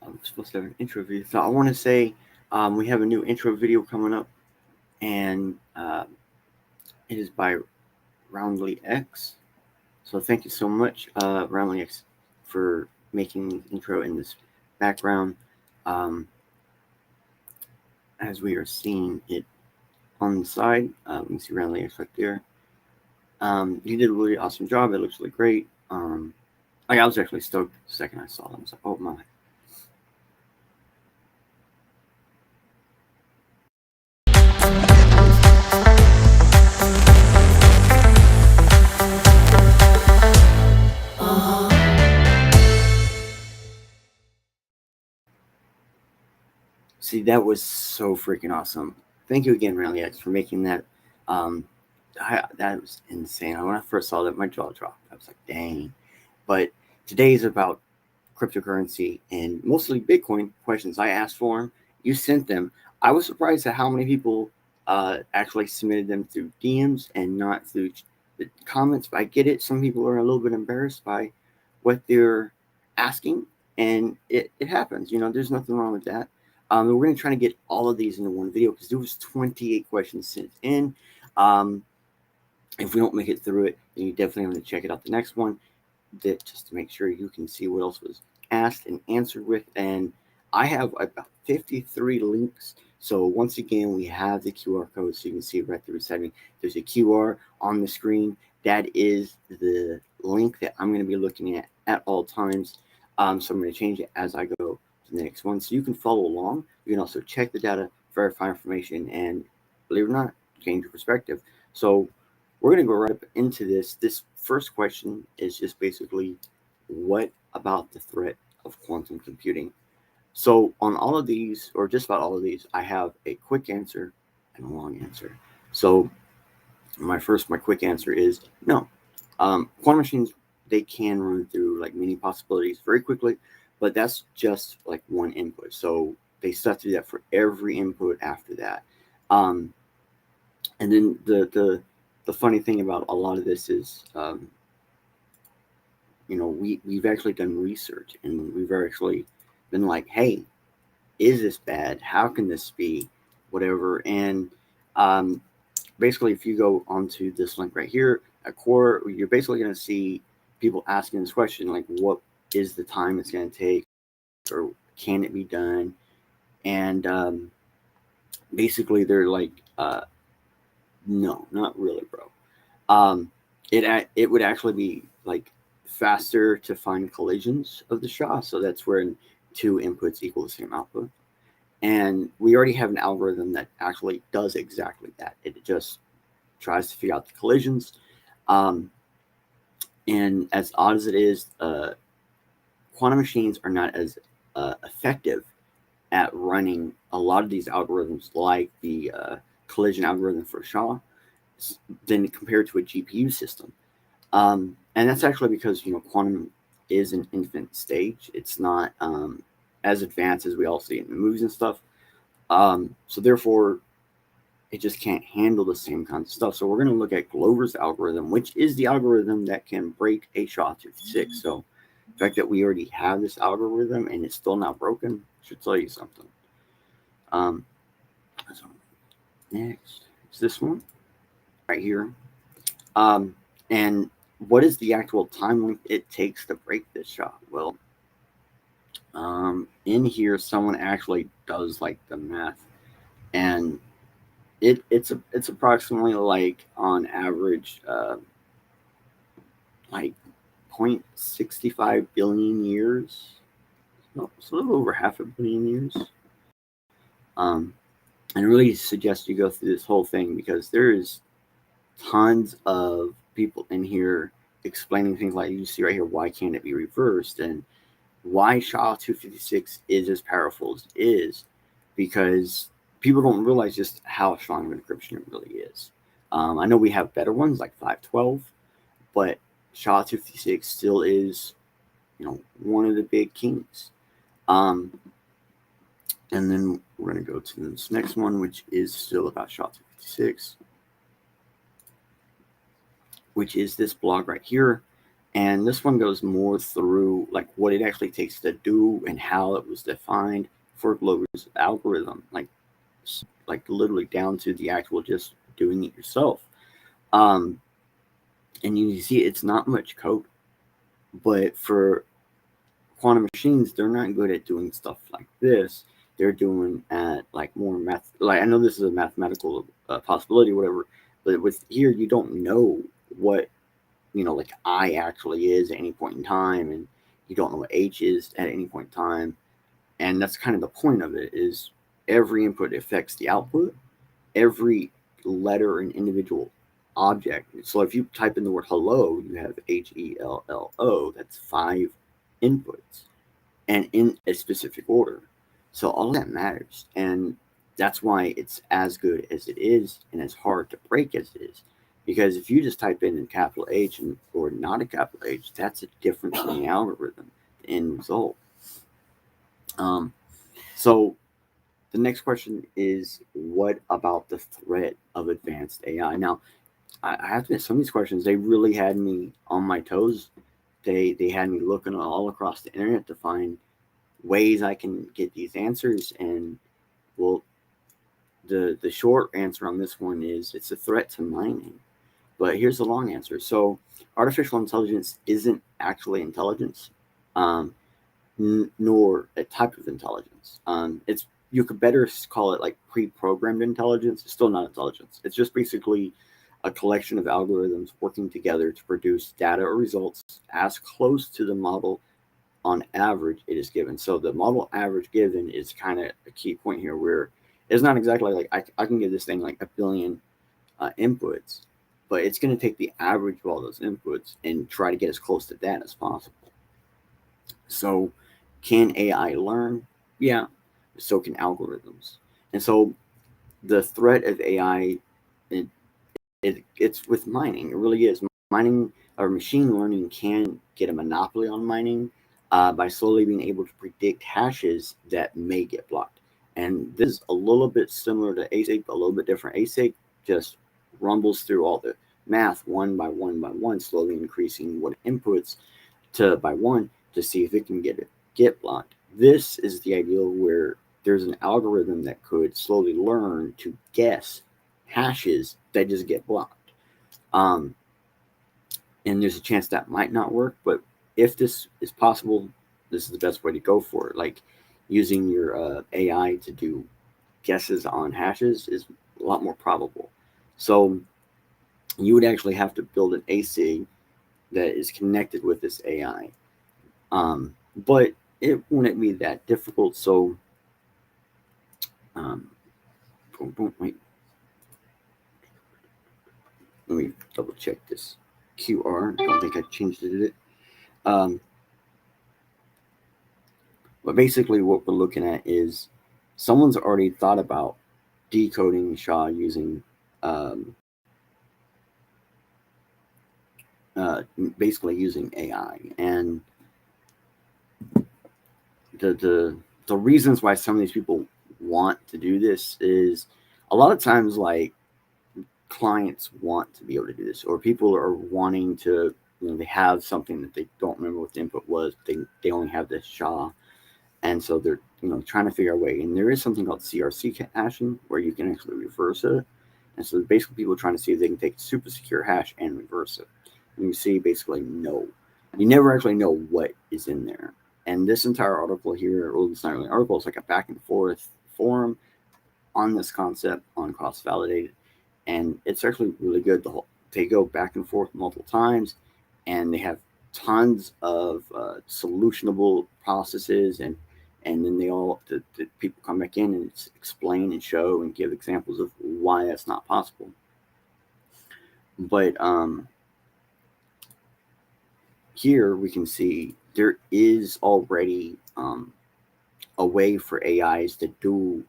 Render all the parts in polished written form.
I'm supposed to have an intro video. So I want to say we have a new intro video coming up, and it is by Roundly X. So thank you so much, Roundly X, for making the intro in this background. As we are seeing it on the side, we can see Roundly X right there. He did a really awesome job. It looks really great. I was actually stoked the second I saw them. I was like, oh my. See, that was so freaking awesome. Thank you again, Roundly X, for making that. That was insane. When I first saw that, my jaw dropped. I was like, dang. But today is about cryptocurrency and mostly Bitcoin questions. I asked for them. You sent them. I was surprised at how many people actually submitted them through DMs and not through the comments. But I get it. Some people are a little bit embarrassed by what they're asking, and it happens. There's nothing wrong with that. We're going to try to get all of these into one video because there was 28 questions sent in. If we don't make it through it, then you definitely have to check it out the next one, just to make sure you can see what else was asked and answered with. And I have about 53 links. So once again, we have the QR code, so you can see right there beside me. There's a QR on the screen. That is the link that I'm going to be looking at all times. So I'm going to change it as I go to the next one, so you can follow along. You can also check the data, verify information, and believe it or not, change your perspective. So we're going to go right up into this. This first question is just basically, what about the threat of quantum computing? So on all of these, or just about all of these, I have a quick answer and a long answer. So my quick answer is no. Quantum machines, they can run through like many possibilities very quickly, but that's just like one input. So they start to do that for every input after that. And then the funny thing about a lot of this is, we've actually done research, and we've actually been like, hey, is this bad? How can this be? Whatever. And basically, if you go onto this link right here at Core, you're basically going to see people asking this question, like, what is the time it's going to take, or can it be done? And basically, they're like, no, not really, bro. It would actually be like faster to find collisions of the SHA. So that's where two inputs equal the same output. And we already have an algorithm that actually does exactly that. It just tries to figure out the collisions. And as odd as it is, quantum machines are not as effective at running a lot of these algorithms, like the collision algorithm for SHA, than compared to a GPU system. And that's actually because, quantum is an infant stage. It's not as advanced as we all see in the movies and stuff. So therefore, it just can't handle the same kind of stuff. So we're going to look at Glover's algorithm, which is the algorithm that can break a SHA-256. So the fact that we already have this algorithm and it's still not broken should tell you something. So next is this one right here. And what is the actual time length it takes to break this SHA? Well, in here, someone actually does like the math, and it's approximately like on average like 0.65 billion years. No, it's a little over half a billion years. And I really suggest you go through this whole thing, because there's tons of people in here explaining things like you see right here. Why can't it be reversed? And why SHA-256 is as powerful as it is, because people don't realize just how strong of encryption it really is. I know we have better ones like 512, but SHA-256 still is, one of the big kings. And then we're going to go to this next one, which is still about SHA-256, which is this blog right here. And this one goes more through like what it actually takes to do and how it was defined for Glover's algorithm, like literally down to the actual just doing it yourself. Um, and you see it's not much code, but for quantum machines, they're not good at doing stuff like this. They're doing at like more math. Like I know this is a mathematical possibility, whatever, but with here you don't know what like I actually is at any point in time, and you don't know what H is at any point in time, and that's kind of the point of it. Is every input affects the output, every letter an individual object. So if you type in the word hello, you have HELLO. That's 5 inputs and in a specific order. So all that matters. And that's why it's as good as it is and as hard to break as it is. Because if you just type in capital H or not a capital H, that's a difference in the algorithm, the end result. So the next question is, what about the threat of advanced AI? Now, I have to admit, some of these questions, they really had me on my toes. They had me looking all across the internet to find ways I can get these answers. And well, the short answer on this one is it's a threat to mining. But here's the long answer. So artificial intelligence isn't actually intelligence, nor a type of intelligence. It's you could better call it like pre-programmed intelligence. It's still not intelligence. It's just basically a collection of algorithms working together to produce data or results as close to the model on average it is given. So the model average given is kind of a key point here, where it's not exactly like I can give this thing like 1 billion inputs, but it's going to take the average of all those inputs and try to get as close to that as possible. So can AI learn? Yeah, so can algorithms. And so the threat of AI, it's with mining. It really is. Mining or machine learning can get a monopoly on mining by slowly being able to predict hashes that may get blocked. And this is a little bit similar to ASIC, but a little bit different. ASIC just rumbles through all the math one by one by one, slowly increasing what inputs to by one to see if it can get blocked. This is the ideal where there's an algorithm that could slowly learn to guess hashes that just get blocked. And there's a chance that might not work, but if this is possible, this is the best way to go for it. Like using your AI to do guesses on hashes is a lot more probable. So you would actually have to build an ASIC that is connected with this AI. But it wouldn't be that difficult. So, wait. Let me double check this QR. I don't think I changed it. But basically, what we're looking at is someone's already thought about decoding SHA using basically using AI. And the reasons why some of these people want to do this is a lot of times like clients want to be able to do this, or people are wanting to, they have something that they don't remember what the input was. They only have this SHA, and so they're trying to figure out a way. And there is something called CRC hashing where you can actually reverse it. And so basically people are trying to see if they can take a super secure hash and reverse it. And you see basically no. You never actually know what is in there. And this entire article here, well, it's not really an article, it's like a back and forth forum on this concept on cross-validated. And it's actually really good. They go back and forth multiple times, and they have tons of solutionable processes, and then the people come back in and explain and show and give examples of why that's not possible. But here we can see there is already a way for AIs to do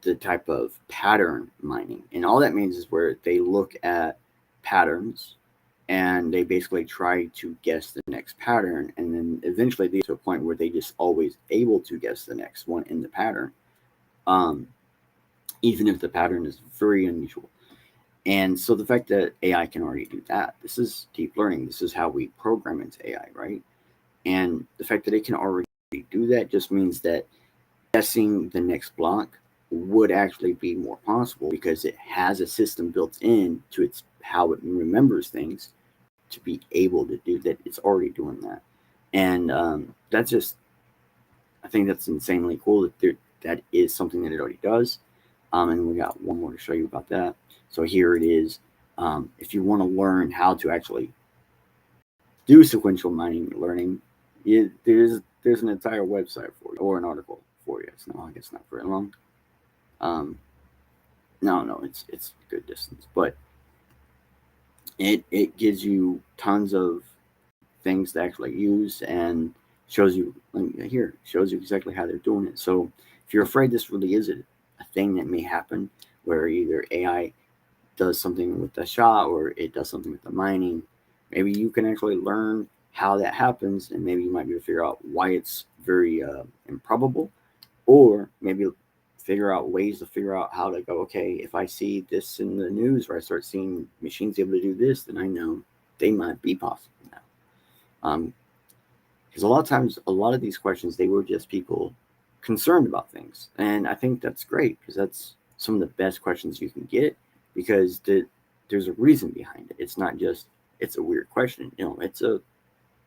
the type of pattern mining. And all that means is where they look at patterns and they basically try to guess the next pattern. And then eventually they get to a point where they just always able to guess the next one in the pattern, even if the pattern is very unusual. And so the fact that AI can already do that, this is deep learning. This is how we program into AI, right? And the fact that it can already do that just means that guessing the next block would actually be more possible because it has a system built in to its how it remembers things to be able to do that. It's already doing that. And that's just, I think that's insanely cool that that is something that it already does. And we got one more to show you about that. So here it is. If you want to learn how to actually do sequential mining learning, there's an entire website for you or an article for you. It's not, I guess, not very long. No, it's a good distance, but it gives you tons of things to actually use and shows you here shows you exactly how they're doing it. So if you're afraid this really is a thing that may happen, where either AI does something with the SHA or it does something with the mining, maybe you can actually learn how that happens, and maybe you might be able to figure out why it's very improbable, or maybe figure out ways to figure out how to go, okay, if I see this in the news or I start seeing machines able to do this, then I know they might be possible now. Because a lot of times, a lot of these questions, they were just people concerned about things. And I think that's great, because that's some of the best questions you can get, because there's a reason behind it. It's not just, it's a weird question.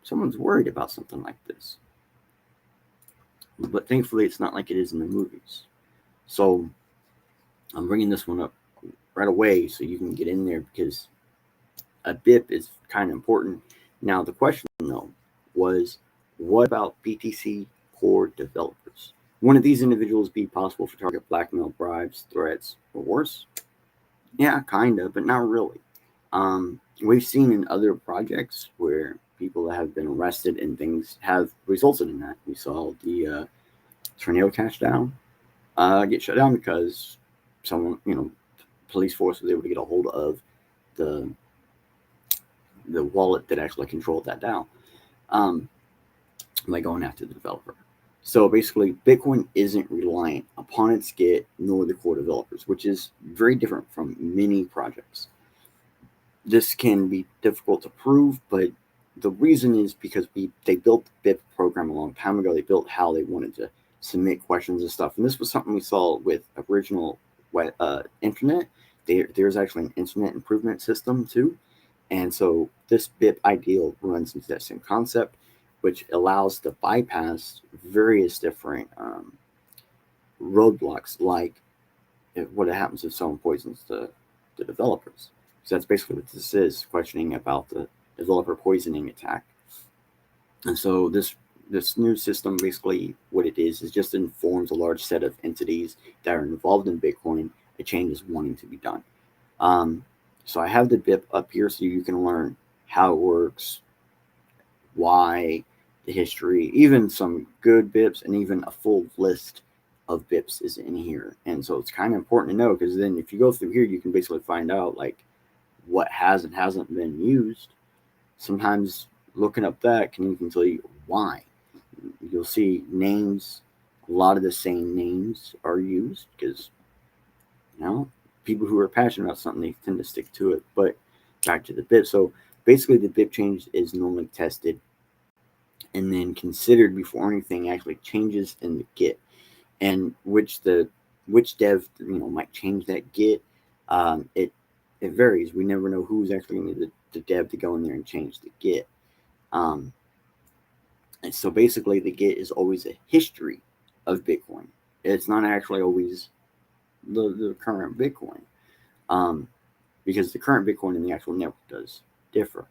Someone's worried about something like this. But thankfully, it's not like it is in the movies. So I'm bringing this one up right away so you can get in there, because a BIP is kind of important. Now, the question, though, was, what about BTC core developers? Wouldn't these individuals be possible for target blackmail, bribes, threats, or worse? Yeah, kind of, but not really. We've seen in other projects where people have been arrested and things have resulted in that. We saw the Tornado Cash Down get shut down because someone, police force was able to get a hold of the wallet that actually controlled that DAO, by going after the developer. So basically, Bitcoin isn't reliant upon its Git nor the core developers, which is very different from many projects. This can be difficult to prove, but the reason is because they built the BIP program a long time ago. They built how they wanted to submit questions and stuff. And this was something we saw with original internet. There's actually an internet improvement system too. And so this BIP ideal runs into that same concept, which allows to bypass various different roadblocks, like what happens if someone poisons the developers. So that's basically what this is, questioning about the developer poisoning attack. And so this new system, basically what it is just informs a large set of entities that are involved in Bitcoin a change is wanting to be done. So I have the BIP up here so you can learn how it works, why, the history, even some good BIPs, and even a full list of BIPs is in here. And so it's kind of important to know, because then if you go through here, you can basically find out like what has and hasn't been used. Sometimes looking up that can even tell you why. You'll see names, a lot of the same names are used because, people who are passionate about something, they tend to stick to it. But back to the BIP. So basically the BIP change is normally tested and then considered before anything actually changes in the Git, and which dev might change that Git. It varies. We never know who's actually going to be the dev to go in there and change the Git. And so basically the Git is always a history of Bitcoin. It's not actually always the current Bitcoin, because the current Bitcoin and the actual network does differ.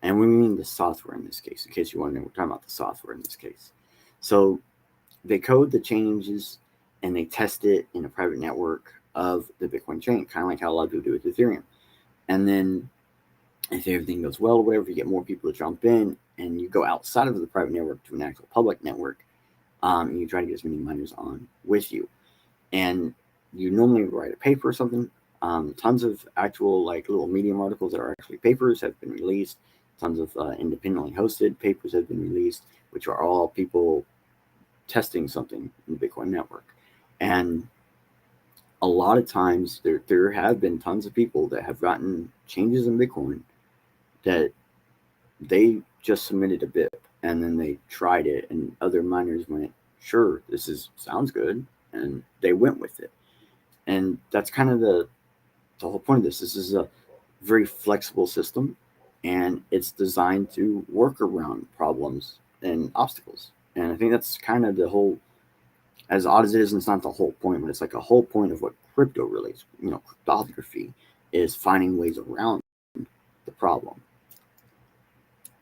And we mean the software in this case, in case you want to know, we're talking about the software in this case. So they code the changes and they test it in a private network of the Bitcoin chain, kind of like how a lot of people do with Ethereum. And then if everything goes well or whatever, you get more people to jump in and you go outside of the private network to an actual public network, and you try to get as many miners on with you. And you normally write a paper or something. Tons of actual like little Medium articles that are actually papers have been released. Tons of independently hosted papers have been released, which are all people testing something in the Bitcoin network. And a lot of times there have been tons of people that have gotten changes in Bitcoin that they just submitted a BIP and then they tried it, and other miners went, sure, sounds good, and they went with it. And that's kind of the whole point of this. This is a very flexible system, and it's designed to work around problems and obstacles. And I think that's kind of the whole, as odd as it is, and it's not the whole point, but it's like a whole point of what crypto really is. Cryptography is finding ways around the problem.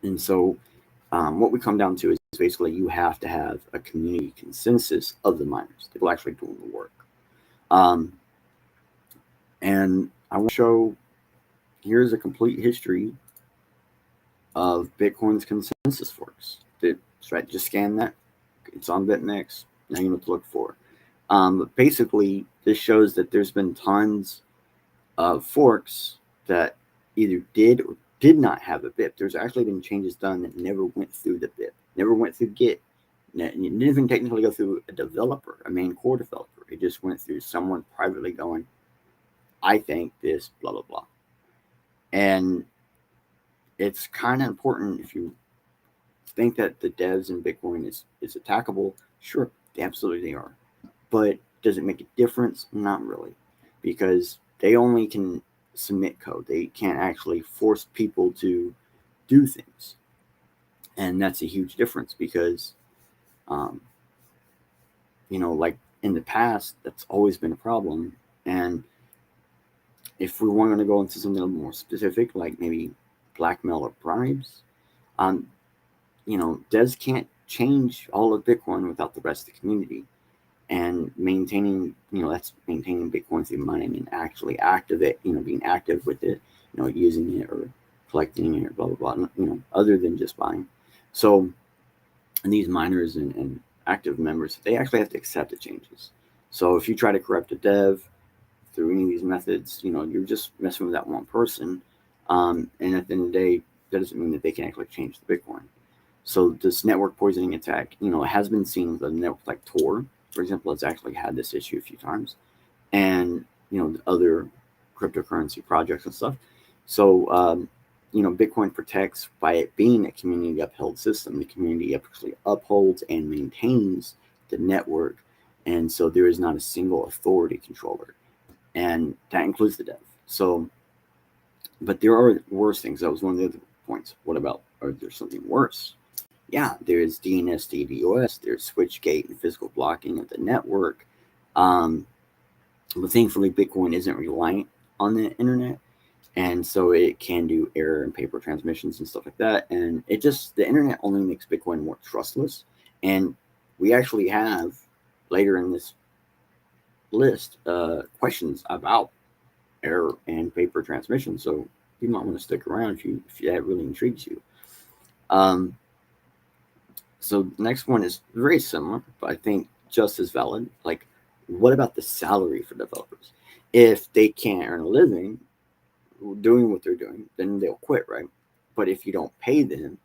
And so what we come down to is basically you have to have a community consensus of the miners, people actually doing the work. And I want to show, here's a complete history of Bitcoin's consensus forks. Right, just scan that. It's on BitMEX. Now you know what to look for. But basically, this shows that there's been tons of forks that either did or did not have a BIP. There's actually been changes done that never went through the BIP, never went through Git. It didn't even technically go through a developer, a main core developer. It just went through someone privately going, I think this, blah, blah, blah. And it's kind of important if you think that the devs in Bitcoin is attackable. Sure, absolutely they are. But does it make a difference? Not really, because they only can submit code. They can't actually force people to do things. And that's a huge difference because, like in the past, that's always been a problem. And if we want to go into something a little more specific, like maybe blackmail or bribes, devs can't change all of Bitcoin without the rest of the community. And maintaining, that's maintaining Bitcoin through mining and actually being active with it, using it or collecting it, blah, blah, blah, other than just buying. So, and these miners and active members, they actually have to accept the changes. So if you try to corrupt a dev through any of these methods, you're just messing with that one person. And at the end of the day, that doesn't mean that they can actually change the Bitcoin. So this network poisoning attack, it has been seen with a network like Tor, for example. It's actually had this issue a few times, and other cryptocurrency projects and stuff. So Bitcoin protects by it being a community upheld system. The community actually upholds and maintains the network, and so there is not a single authority controller, and that includes the dev. So, but there are worse things. That was one of the other points. What about, or there's something worse? Yeah, there's DNS, DDoS, there's switchgate and physical blocking of the network. But thankfully, Bitcoin isn't reliant on the internet. And so it can do error and paper transmissions and stuff like that. And the internet only makes Bitcoin more trustless. And we actually have, later in this list, questions about error and paper transmission. So you might want to stick around if that really intrigues you. So the next one is very similar, but I think just as valid. Like, what about the salary for developers? If they can't earn a living doing what they're doing, then they'll quit, right? But if you don't pay them,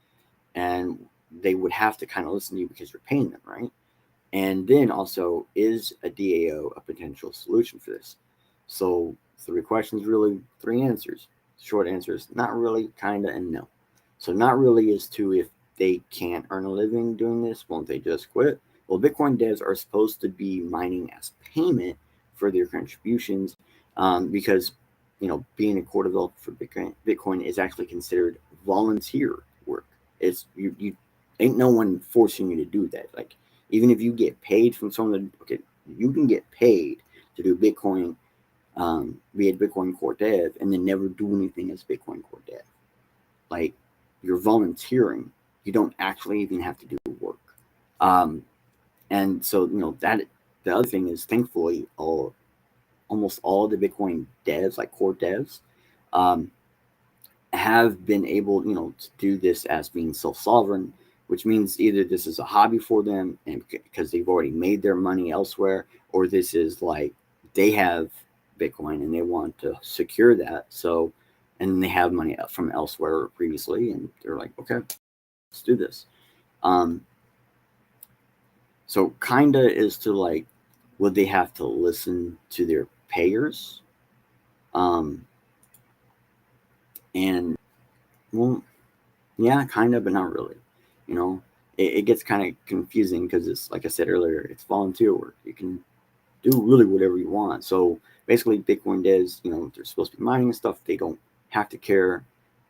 and they would have to kind of listen to you because you're paying them, right? And then also, is a DAO a potential solution for this? So 3 questions, really 3 answers. Short answers, not really, kind of, and no. So not really is to, if they can't earn a living doing this, won't they just quit? Well, Bitcoin devs are supposed to be mining as payment for their contributions, because being a core developer for Bitcoin is actually considered volunteer work. It's you ain't no one forcing you to do that. Like, even if you get paid from someone, you can get paid to do Bitcoin, be a Bitcoin core dev, and then never do anything as Bitcoin core dev. Like, you're volunteering. You don't actually even have to do work. And so, that the other thing is, thankfully, almost all the Bitcoin devs, like core devs, have been able, to do this as being self-sovereign, which means either this is a hobby for them and because they've already made their money elsewhere, or this is like they have Bitcoin and they want to secure that. So, and they have money from elsewhere previously, and they're like, okay, let's do this. So kinda is to like, would they have to listen to their payers. And well, yeah, kind of, but not really. You know, it gets kind of confusing because it's like I said earlier, it's volunteer work. You can do really whatever you want. So basically, Bitcoin devs, they're supposed to be mining and stuff. They don't have to care,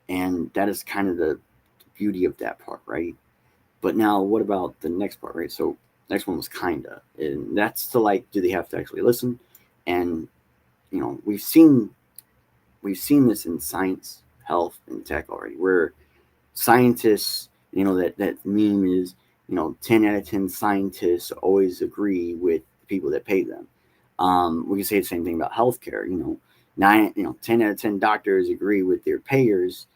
and that is kind of the beauty of that part, right? But now, what about the next part, right? So next one was kinda, and that's to like, do they have to actually listen? And we've seen this in science, health, and tech already, where scientists, that meme is, 10 out of 10 scientists always agree with the people that pay them. We can say the same thing about healthcare. 10 out of 10 doctors agree with their payers,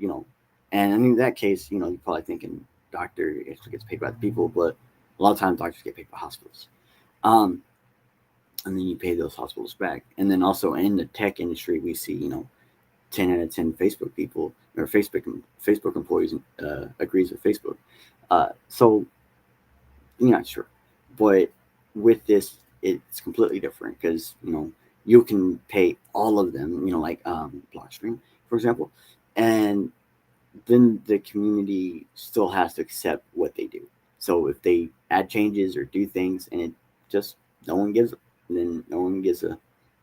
and in that case, you're probably thinking doctor actually gets paid by the people, but a lot of times doctors get paid by hospitals. And then you pay those hospitals back. And then also in the tech industry, we see, 10 out of 10 Facebook people or Facebook employees agrees with Facebook. So you're not sure, but with this, it's completely different because you can pay all of them. Like Blockstream, for example, and then the community still has to accept what they do. So if they add changes or do things and it just no one gives, then no one gives a,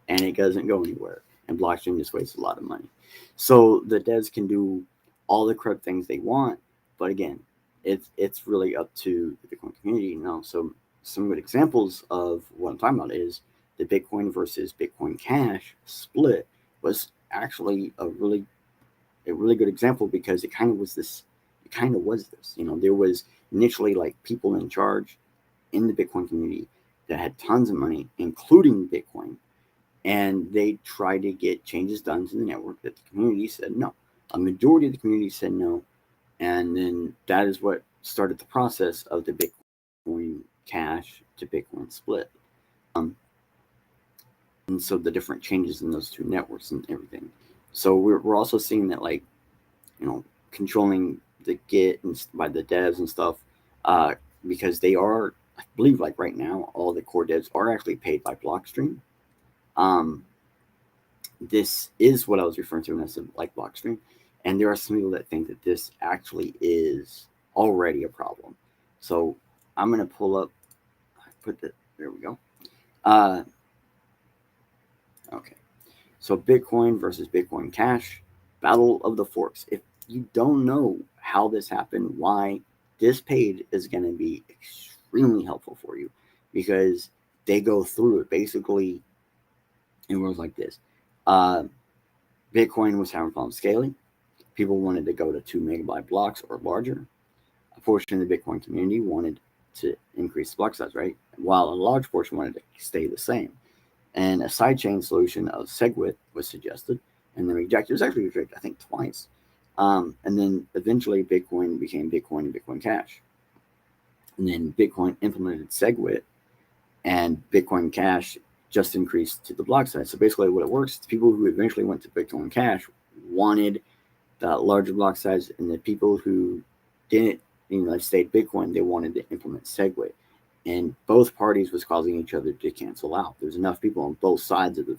and it doesn't go anywhere. And Blockstream just wastes a lot of money. So the devs can do all the correct things they want, but again, it's really up to the Bitcoin community. So some good examples of what I'm talking about is the Bitcoin versus Bitcoin Cash split was actually a really good example because it kind of was this. There was initially like people in charge in the Bitcoin community that had tons of money, including Bitcoin, and they tried to get changes done to the network that the community said no. A majority of the community said no, and then that is what started the process of the Bitcoin Cash to Bitcoin split. And so the different changes in those two networks and everything. So we're also seeing that, like, controlling the Git and by the devs and stuff, because they are, I believe, like right now, all the core devs are actually paid by Blockstream. This is what I was referring to when I said like Blockstream, and there are some people that think that this actually is already a problem. So I'm gonna pull up, there we go. Okay, so Bitcoin versus Bitcoin Cash, Battle of the Forks. If you don't know how this happened, why, this page is going to be extremely helpful for you because they go through it. Basically, it was like this. Bitcoin was having problems scaling. People wanted to go to 2 megabyte blocks or larger. A portion of the Bitcoin community wanted to increase the block size, right? While a large portion wanted to stay the same. And a sidechain solution of SegWit was suggested and then rejected. It was actually rejected, I think, twice. And then eventually Bitcoin became Bitcoin and Bitcoin Cash. And then Bitcoin implemented SegWit, and Bitcoin Cash just increased to the block size. So basically what it works, the people who eventually went to Bitcoin Cash wanted the larger block size, and the people who didn't, stayed Bitcoin, they wanted to implement SegWit. And both parties was causing each other to cancel out. There's enough people on both sides of the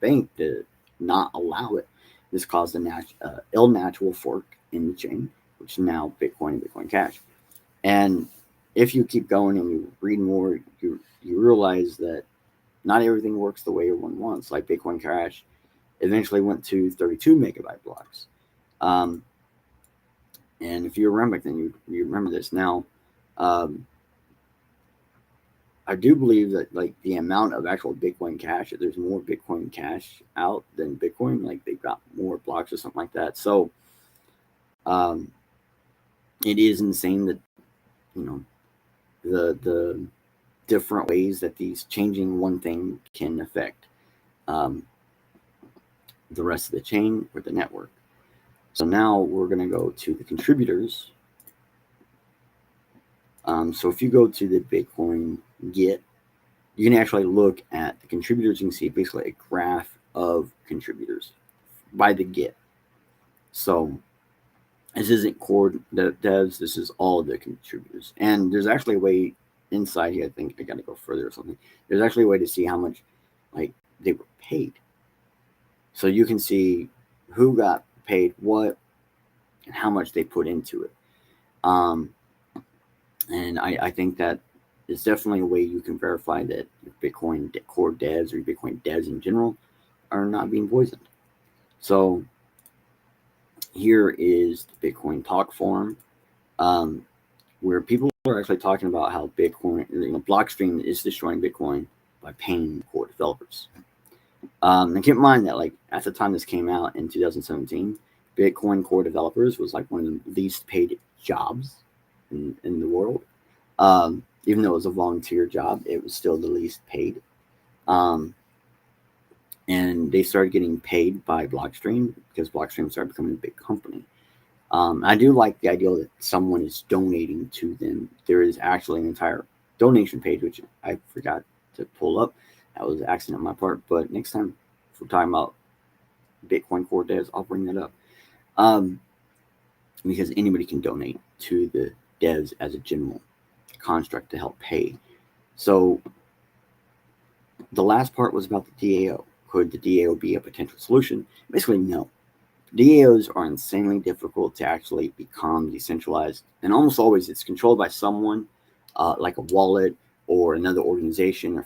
bank to not allow it. This caused a ill-natural fork in the chain, which is now Bitcoin and Bitcoin Cash. And if you keep going and you read more, you realize that not everything works the way everyone wants. Like Bitcoin Cash eventually went to 32 megabyte blocks. And if you remember, then you remember this now. I do believe that, like, the amount of actual Bitcoin Cash, that there's more Bitcoin Cash out than Bitcoin. Like, they've got more blocks or something like that. So it is insane that, the different ways that these changing one thing can affect the rest of the chain or the network. So now we're going to go to the contributors. So if you go to the Bitcoin Git, you can actually look at the contributors. You can see basically a graph of contributors by the Git. So this isn't core devs. This is all of the contributors. And there's actually a way inside here. I think I got to go further or something. There's actually a way to see how much, like, they were paid. So you can see who got paid what and how much they put into it. And I think that is definitely a way you can verify that your Bitcoin core devs or your Bitcoin devs in general are not being poisoned. So here is the Bitcoin talk forum, where people are actually talking about how Bitcoin, Blockstream is destroying Bitcoin by paying core developers. And keep in mind that, like, at the time this came out in 2017, Bitcoin core developers was like one of the least paid jobs in the world. Even though it was a volunteer job, it was still the least paid. And they started getting paid by Blockstream because Blockstream started becoming a big company. I do like the idea that someone is donating to them. There is actually an entire donation page, which I forgot to pull up. That was an accident on my part. But next time, if we're talking about Bitcoin core devs, I'll bring that up. Because anybody can donate to the devs as a general construct to help pay. So the last part was about the DAO. Could the DAO be a potential solution? Basically, no. DAOs are insanely difficult to actually become decentralized, and almost always it's controlled by someone, like a wallet or another organization or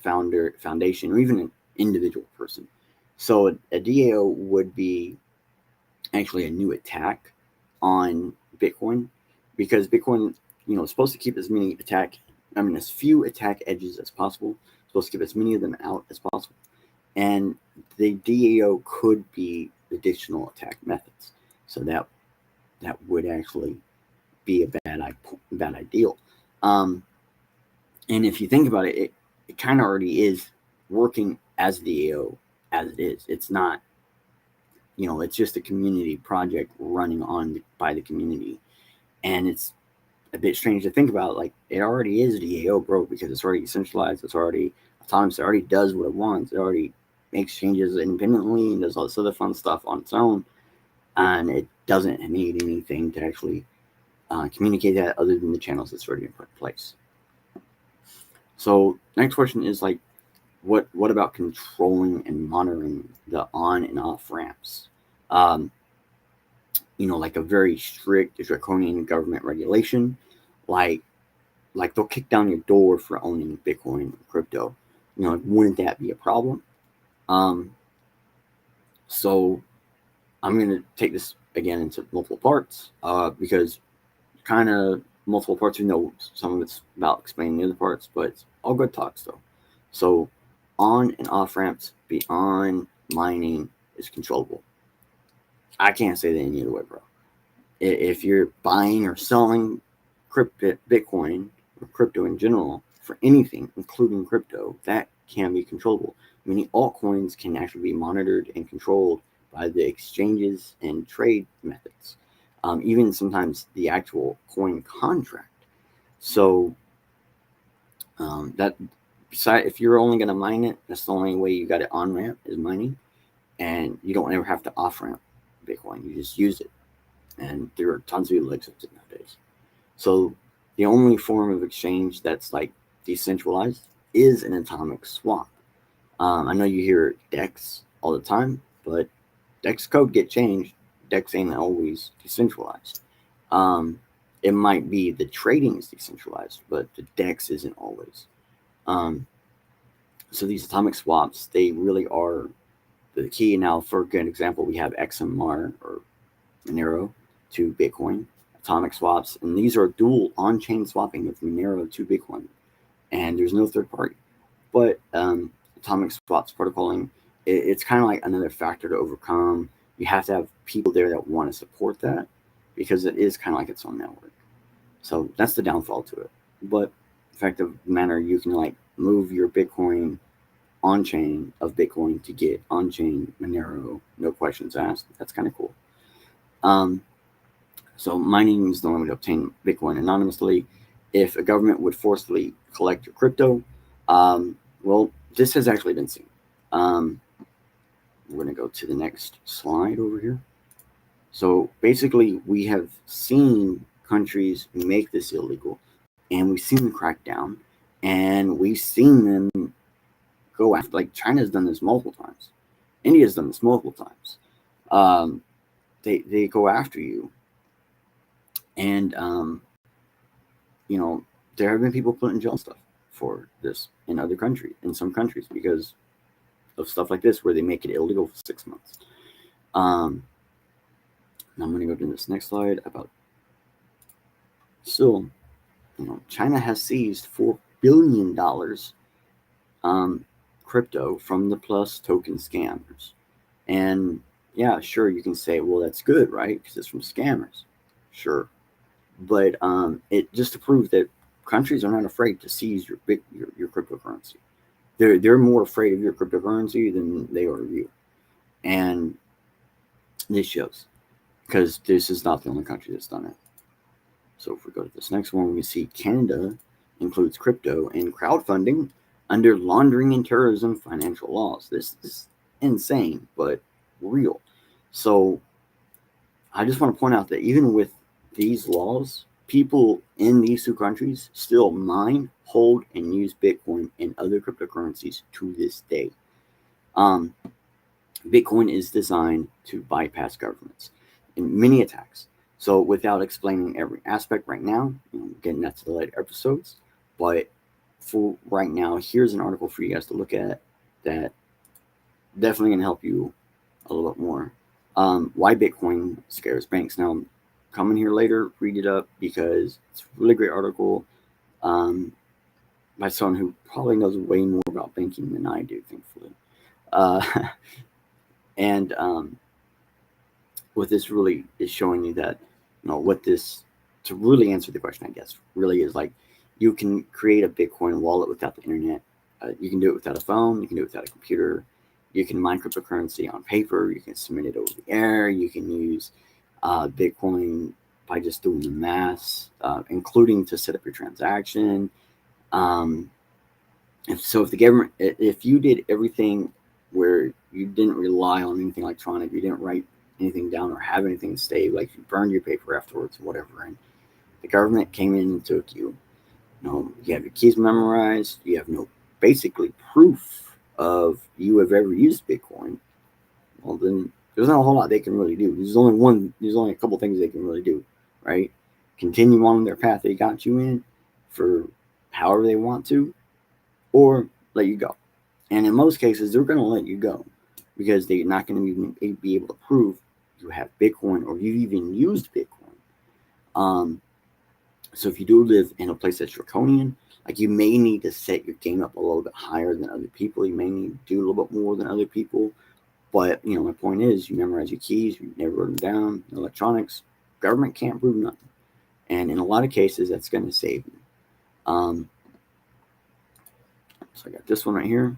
foundation, or even an individual person. So a DAO would be actually a new attack on Bitcoin, because Bitcoin, is supposed to keep as few attack edges as possible. It's supposed to keep as many of them out as possible. And the DAO could be additional attack methods. So that would actually be a bad ideal. And if you think about it, it kind of already is working as DAO as it is. It's not, it's just a community project running by the community. And it's a bit strange to think about. Like, it already is DAO, bro, because it's already decentralized. It's already autonomous. It already does what it wants. It already makes changes independently and does all this other fun stuff on its own. And it doesn't need anything to actually communicate that other than the channels that's already been put in place. So next question is, like, what about controlling and monitoring the on and off ramps? Like a very strict draconian government regulation, like they'll kick down your door for owning Bitcoin or crypto. Wouldn't that be a problem? So I'm going to take this again into multiple parts, because kind of multiple parts, some of it's about explaining the other parts, but it's all good talks though. So on and off ramps beyond mining is controllable. I can't say that any other way, bro. If you're buying or selling Bitcoin or crypto in general for anything, including crypto, that can be controllable. Many altcoins can actually be monitored and controlled by the exchanges and trade methods, even sometimes the actual coin contract. So if you're only going to mine it, that's the only way you got it on ramp is mining, and you don't ever have to off ramp Bitcoin. You just use it, and there are tons of people that accept it nowadays. So the only form of exchange that's like decentralized is an atomic swap. I know you hear DEX all the time, but DEX code get changed. DEX ain't always decentralized. It might be the trading is decentralized, but the DEX isn't always. So these atomic swaps, they really are the key. Now, for a good example, we have XMR or Monero to Bitcoin, atomic swaps, and these are dual on-chain swapping of Monero to Bitcoin, and there's no third party. But atomic swaps protocoling, it's kind of like another factor to overcome. You have to have people there that want to support that, because it is kind of like its own network. So that's the downfall to it. But the fact of the matter, you can like move your Bitcoin on-chain of Bitcoin to get on-chain Monero, no questions asked. That's kind of cool. So mining is the only way to obtain Bitcoin anonymously. If a government would forcibly collect your crypto, well, this has actually been seen. We're going to go to the next slide over here. So basically, we have seen countries make this illegal, and we've seen them crack down, and we've seen them go after, like China's done this multiple times. India's done this multiple times. They go after you. And, there have been people put in jail and stuff for this in other countries, in some countries, because of stuff like this, where they make it illegal for 6 months. Now I'm going to go to this next slide about. So, China has seized $4 billion crypto from the Plus token scammers. And yeah, sure, you can say, well, that's good, right? Because it's from scammers. Sure. But it just to prove that countries are not afraid to seize your cryptocurrency. They're more afraid of your cryptocurrency than they are of you. And this shows, because this is not the only country that's done it. So if we go to this next one, we see Canada includes crypto in crowdfunding under laundering and terrorism financial laws. This is insane, but real. So I just want to point out that even with these laws, people in these two countries still mine, hold, and use Bitcoin and other cryptocurrencies to this day. Bitcoin is designed to bypass governments in many attacks. So without explaining every aspect right now, getting that to the later episodes, but for right now, here's an article for you guys to look at that definitely going to help you a little bit more. Why Bitcoin scares banks. Now, come in here later, read it up, because it's a really great article by someone who probably knows way more about banking than I do, thankfully. And what this really is showing you that, what this, to really answer the question, I guess, really is like, you can create a Bitcoin wallet without the internet. You can do it without a phone. You can do it without a computer. You can mine cryptocurrency on paper. You can submit it over the air. You can use Bitcoin by just doing the math, including to set up your transaction. If the government, if you did everything where you didn't rely on anything electronic, you didn't write anything down or have anything saved, like you burned your paper afterwards or whatever, and the government came in and took you, you have your keys memorized, you have no basically proof of you have ever used Bitcoin, well, then there's not a whole lot they can really do. There's only a couple things they can really do, right? Continue on their path they got you in for however they want to, or let you go. And in most cases, they're going to let you go because they're not going to even be able to prove you have Bitcoin or you've even used Bitcoin. So if you do live in a place that's draconian, like, you may need to set your game up a little bit higher than other people. You may need to do a little bit more than other people. But, my point is, you memorize your keys, you never wrote them down, electronics, government can't prove nothing. And in a lot of cases, that's going to save you. So I got this one right here.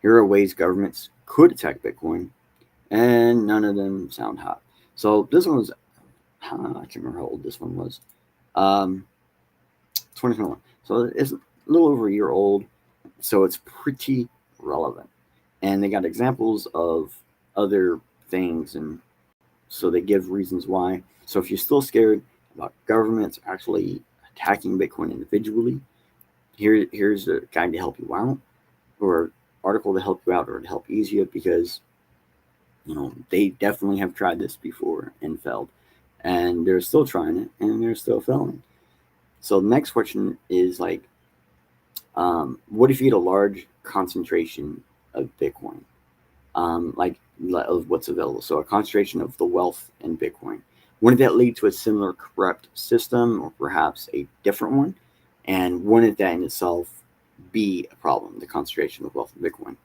Here are ways governments could attack Bitcoin, and none of them sound hot. So this one was, I can't remember how old this one was. 2021. So it's a little over a year old. So it's pretty relevant. And they got examples of other things, and so they give reasons why. So if you're still scared about governments actually attacking Bitcoin individually, here's a guide to help you out, or article to help you out, or to help ease you, because they definitely have tried this before and failed, and they're still trying it, and they're still failing. So the next question is like, what if you get a large concentration of Bitcoin, like of what's available? So a concentration of the wealth in Bitcoin. Wouldn't that lead to a similar corrupt system, or perhaps a different one? And wouldn't that in itself be a problem, the concentration of wealth in Bitcoin?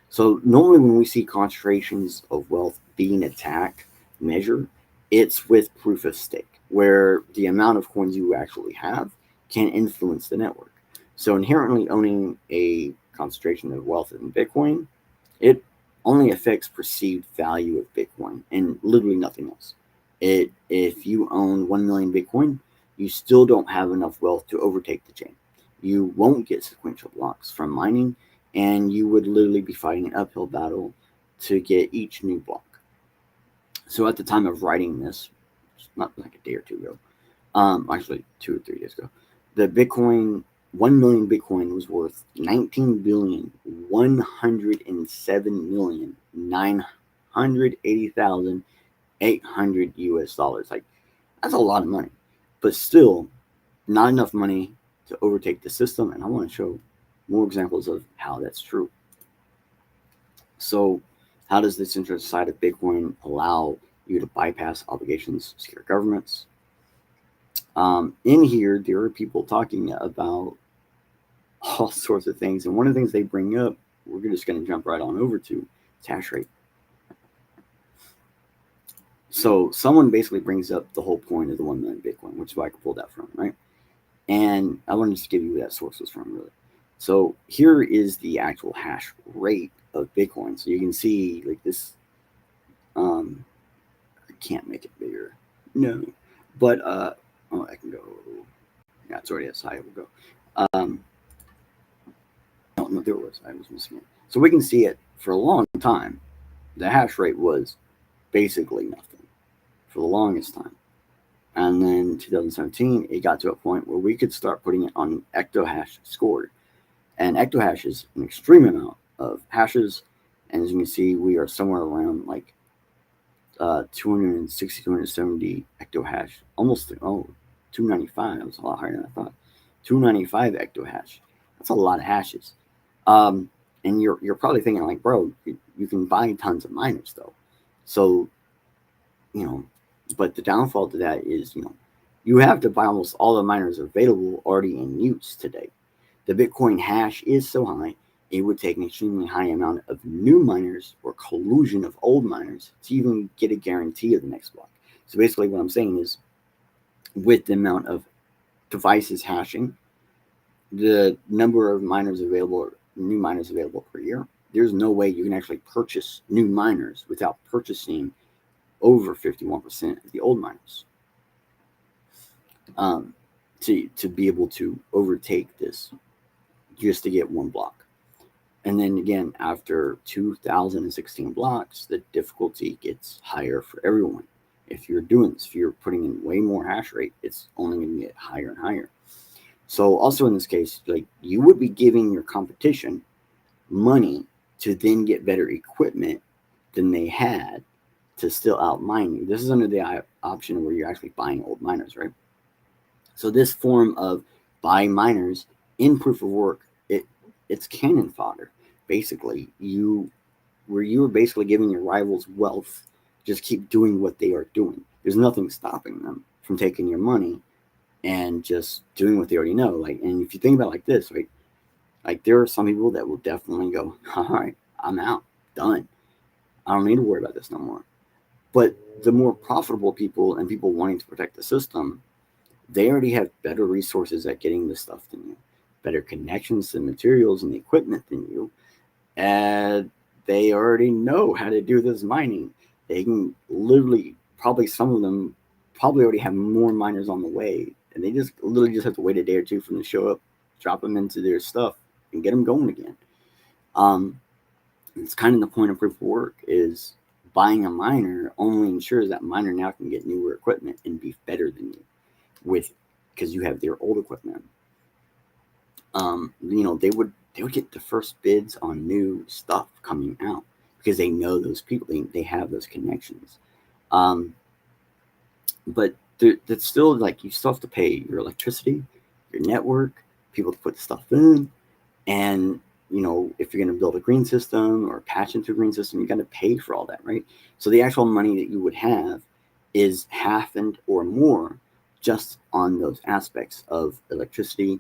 So normally when we see concentrations of wealth being attacked measure, it's with proof of stake, where the amount of coins you actually have can influence the network. So inherently owning a concentration of wealth in Bitcoin, it only affects perceived value of Bitcoin and literally nothing else. If you own 1 million Bitcoin, you still don't have enough wealth to overtake the chain. You won't get sequential blocks from mining, and you would literally be fighting an uphill battle to get each new block. So at the time of writing this, not like a day or two ago, actually 2 or 3 days ago, the Bitcoin 1 million Bitcoin was worth 19,107,980,800 US dollars. Like, that's a lot of money, but still not enough money to overtake the system. And I want to show more examples of how that's true. So, how does this interest side of Bitcoin allow you to bypass obligations to secure governments? In here, there are people talking about all sorts of things. And one of the things they bring up, we're just going to jump right on over to, is hash rate. So someone basically brings up the whole point of the 1 million Bitcoin, which is where I can pull that from, right? And I want to just give you where that source was from, really. So here is the actual hash rate of Bitcoin. So you can see like this. I can't make it bigger. No. But, I can go. Yeah, it's already as high as we'll go. No, there was. I was missing it. So we can see it for a long time. The hash rate was basically nothing for the longest time. And then 2017, it got to a point where we could start putting it on ectohash scored. And ectohash is an extreme amount of hashes. And as you can see, we are somewhere around like 260, 270 ectohash, almost 295. That was a lot higher than I thought. 295 ectohash. That's a lot of hashes. And you're probably thinking like, bro, you can buy tons of miners though. So, but the downfall to that is, you have to buy almost all the miners available already in use today. The Bitcoin hash is so high, it would take an extremely high amount of new miners or collusion of old miners to even get a guarantee of the next block. So basically what I'm saying is, with the amount of devices hashing, the number of miners available, new miners available per year, there's no way you can actually purchase new miners without purchasing over 51% of the old miners to be able to overtake this just to get one block. And then again, after 2016 blocks, the difficulty gets higher for everyone. If you're doing this, if you're putting in way more hash rate, it's only going to get higher and higher. So also in this case, like, you would be giving your competition money to then get better equipment than they had to still outmine you. This is under the option where you're actually buying old miners, right? So this form of buying miners in proof of work, it's cannon fodder. Basically, you were basically giving your rivals wealth. Just keep doing what they are doing. There's nothing stopping them from taking your money and just doing what they already know. Like, and if you think about it like this, right? Like, there are some people that will definitely go, all right, I'm out, done. I don't need to worry about this no more. But the more profitable people and people wanting to protect the system, they already have better resources at getting this stuff than you, better connections to the materials and the equipment than you, and they already know how to do this mining. They can literally, probably some of them probably already have more miners on the way, and they just literally just have to wait a day or two for them to show up, drop them into their stuff, and get them going again. It's kind of the point of proof of work is buying a miner only ensures that miner now can get newer equipment and be better than you because you have their old equipment. They would get the first bids on new stuff coming out because they know those people, they have those connections. But that's still like, you still have to pay your electricity, your network, people to put the stuff in, and if you're going to build a green system or patch into a green system, you got to pay for all that, right? So the actual money that you would have is half and or more just on those aspects of electricity,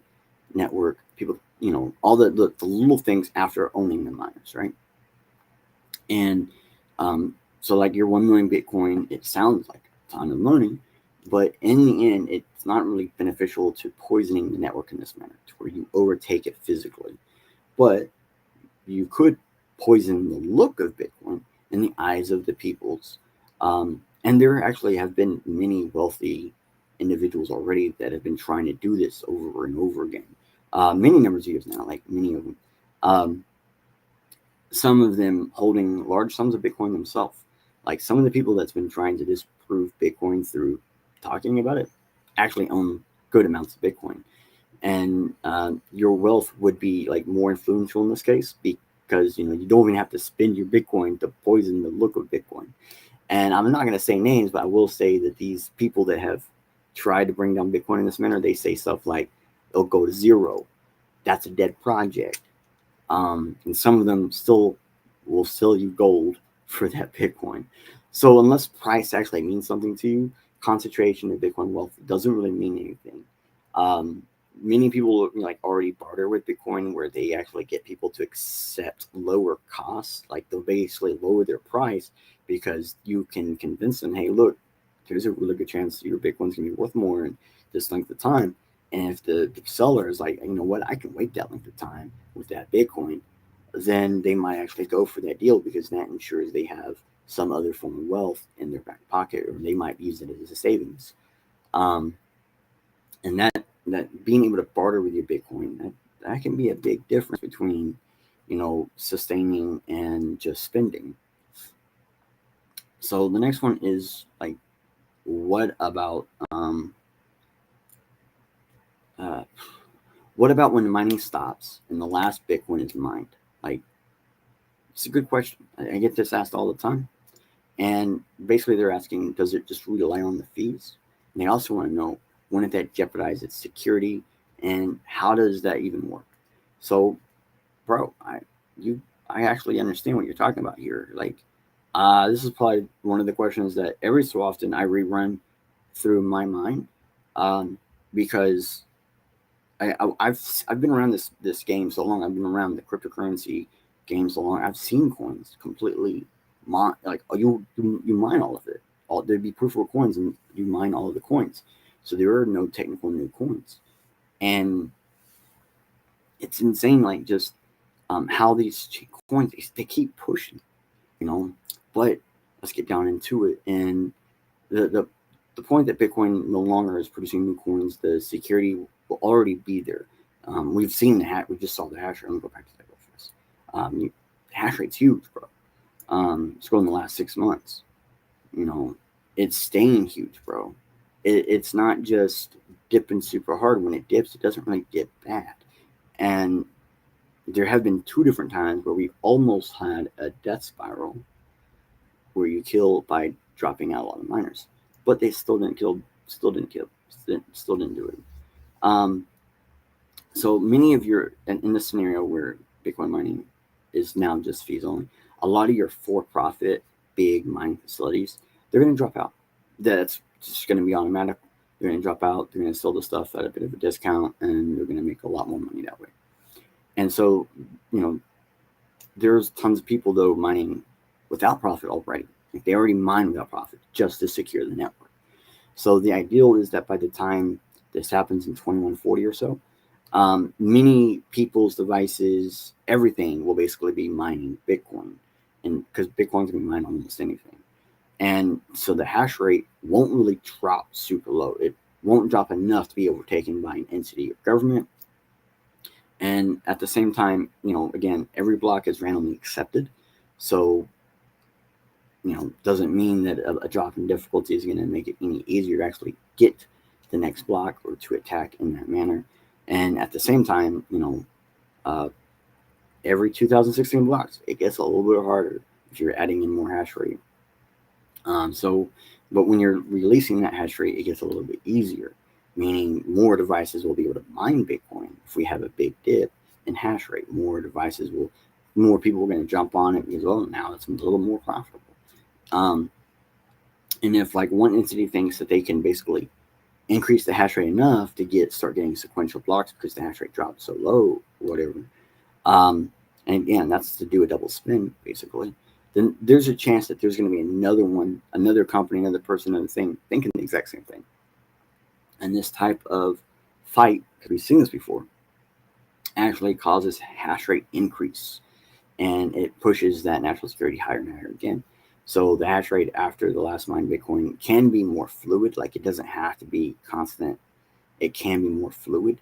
network, people, all the little things after owning the miners, right? And so like your 1 million Bitcoin, it sounds like a ton of money, but in the end, it's not really beneficial to poisoning the network in this manner, to where you overtake it physically. But you could poison the look of Bitcoin in the eyes of the peoples. And there actually have been many wealthy individuals already that have been trying to do this over and over again. Many numbers of years now, like many of them. Some of them holding large sums of Bitcoin themselves. Like some of the people that's been trying to disprove Bitcoin through talking about it actually own good amounts of Bitcoin. and your wealth would be like more influential in this case, because you don't even have to spend your Bitcoin to poison the look of Bitcoin. And I'm not going to say names, but I will say that these people that have tried to bring down Bitcoin in this manner, they say stuff like it'll go to zero. That's a dead project. And some of them still will sell you gold for that Bitcoin. So unless price actually means something to you, concentration of Bitcoin wealth doesn't really mean anything. Many people like already barter with Bitcoin, where they actually get people to accept lower costs. Like they'll basically lower their price because you can convince them, hey, look, there's a really good chance your Bitcoin's gonna be worth more in this length of time. And if the seller is like, you know what, I can wait that length of time with that Bitcoin, then they might actually go for that deal, because that ensures they have some other form of wealth in their back pocket, or they might use it as a savings. And that being able to barter with your Bitcoin, that can be a big difference between, sustaining and just spending. So the next one is like, what about uh, what about when mining stops and the last Bitcoin is mined? Like, it's a good question. I get this asked all the time. And basically, they're asking, does it just rely on the fees? And they also want to know, wouldn't that jeopardize its security? And how does that even work? So, bro, I actually understand what you're talking about here. Like, this is probably one of the questions that every so often I rerun through my mind, because I've been around this game so long. I've been around the cryptocurrency game so long. I've seen coins completely like you mine all of it. There'd be proof of coins, and you mine all of the coins. So there are no technical new coins, and it's insane. Like, just how these coins, they keep pushing, you know. But let's get down into it. And the point that Bitcoin no longer is producing new coins, the security will already be there. We've seen the we just saw the hash rate. Let me go back to that real fast. The hash rate's huge, bro. It's grown in the last 6 months. It's staying huge, bro. It's not just dipping super hard. When it dips, it doesn't really dip bad. And there have been 2 different times where we almost had a death spiral, where you kill by dropping out a lot of miners, but they still didn't do it. So many of your, in this scenario where Bitcoin mining is now just fees only, a lot of your for-profit big mining facilities, they're going to drop out. That's just going to be automatic. They're going to drop out. They're going to sell the stuff at a bit of a discount, and they're going to make a lot more money that way. And so, there's tons of people though mining without profit already. Like, they already mine without profit just to secure the network. So the ideal is that by the time this happens in 2140 or so, many people's devices, everything will basically be mining Bitcoin, and because Bitcoin's going to mine almost anything. And so the hash rate won't really drop super low. It won't drop enough to be overtaken by an entity or government. And at the same time, again, every block is randomly accepted. So, doesn't mean that a drop in difficulty is going to make it any easier to actually get the next block or to attack in that manner. And at the same time, every 2016 blocks, it gets a little bit harder if you're adding in more hash rate. But when you're releasing that hash rate, it gets a little bit easier, meaning more devices will be able to mine Bitcoin. If we have a big dip in hash rate, more people are going to jump on it, because, well, now it's a little more profitable. And if like one entity thinks that they can basically increase the hash rate enough to start getting sequential blocks because the hash rate dropped so low or whatever, and again, that's to do a double spin basically, then there's a chance that there's going to be another company, another person, another thing thinking the exact same thing. And this type of fight, because we've seen this before, actually causes hash rate increase, and it pushes that national security higher and higher again. So the hash rate after the last mined Bitcoin can be more fluid. Like, it doesn't have to be constant. It can be more fluid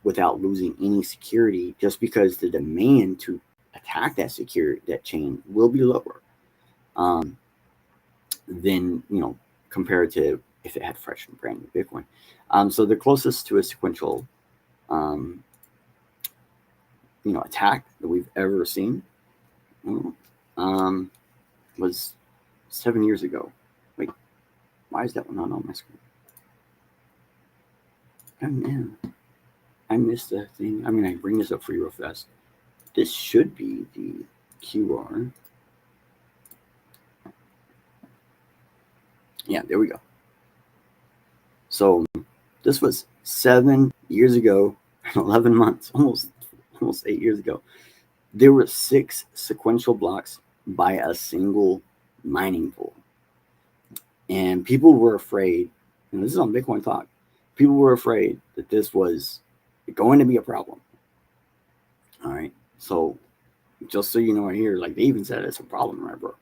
without losing any security, just because the demand to attack that chain will be lower than, compared to if it had fresh and brand new Bitcoin. So the closest to a sequential attack that we've ever seen was 7 years ago. Wait, why is that one not on my screen? Oh man, I missed that thing. I mean, I bring this up for you real fast. This should be the QR. Yeah, there we go. So this was 7 years ago, 11 months, almost 8 years ago. There were 6 sequential blocks by a single mining pool. And people were afraid, and this is on Bitcoin Talk, people were afraid that this was going to be a problem. All right. So just so you know right here, like they even said it's a problem, right, bro?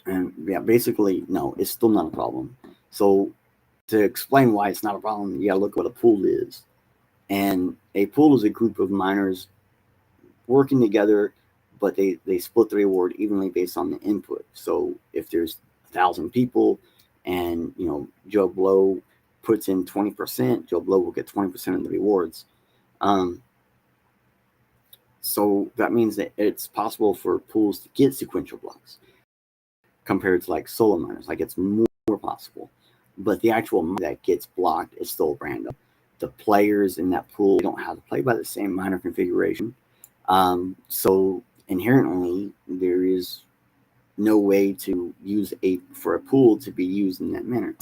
And yeah, basically, no, it's still not a problem. So to explain why it's not a problem, you gotta look what a pool is. And a pool is a group of miners working together, but they split the reward evenly based on the input. So if there's 1,000 people and Joe Blow puts in 20%, Joe Blow will get 20% of the rewards. So that means that it's possible for pools to get sequential blocks compared to like solo miners. Like it's more possible, but the actual miner that gets blocked is still random. The players in that pool don't have to play by the same miner configuration. So inherently there is no way to use for a pool to be used in that manner.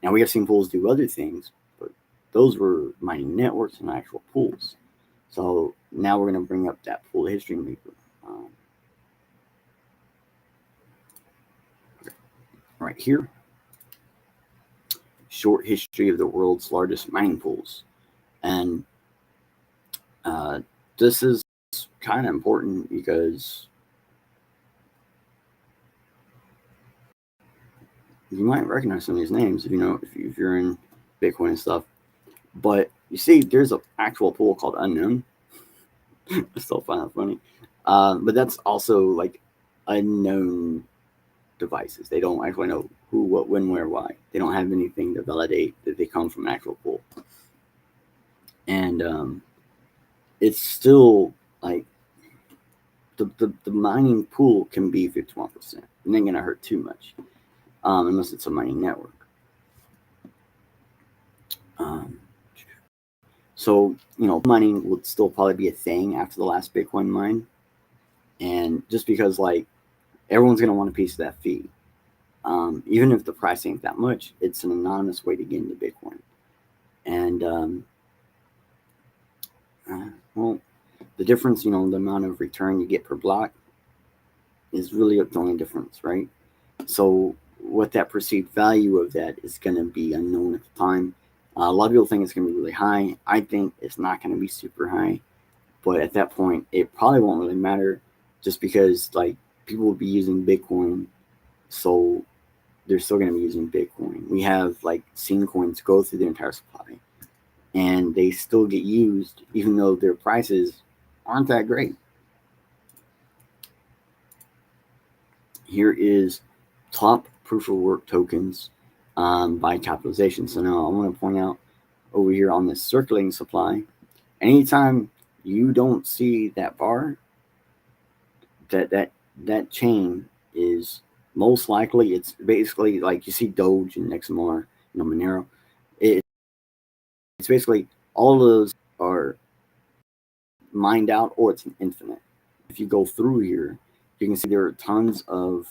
Now we have seen pools do other things, but those were mining networks and actual pools. So now we're going to bring up that pool history maker. Right here, short history of the world's largest mining pools. And this is kind of important because you might recognize some of these names if you're in Bitcoin and stuff. But you see, there's an actual pool called Unknown. I still find that funny. But that's also like unknown devices. They don't actually know who, what, when, where, why. They don't have anything to validate that they come from an actual pool. And it's still like the mining pool can be 51%. It ain't gonna hurt too much, unless it's a mining network. So mining would still probably be a thing after the last Bitcoin mine, and just because like everyone's gonna want a piece of that fee, even if the price ain't that much, it's an anonymous way to get into Bitcoin. And well, the difference, the amount of return you get per block is really the only difference, right? So what that perceived value of that is going to be unknown at the time. A lot of people think it's going to be really high. I think it's not going to be super high, but at that point, it probably won't really matter, just because like people will be using Bitcoin, so they're still going to be using Bitcoin. We have like seen coins go through the entire supply, and they still get used, even though their prices aren't that great. Here is top proof of work tokens by capitalization. So now I want to point out over here on this circulating supply, anytime you don't see that bar, that chain is most likely, it's basically like you see Doge and XMR, Monero. It's basically all of those are mined out, or it's infinite. If you go through here, you can see there are tons of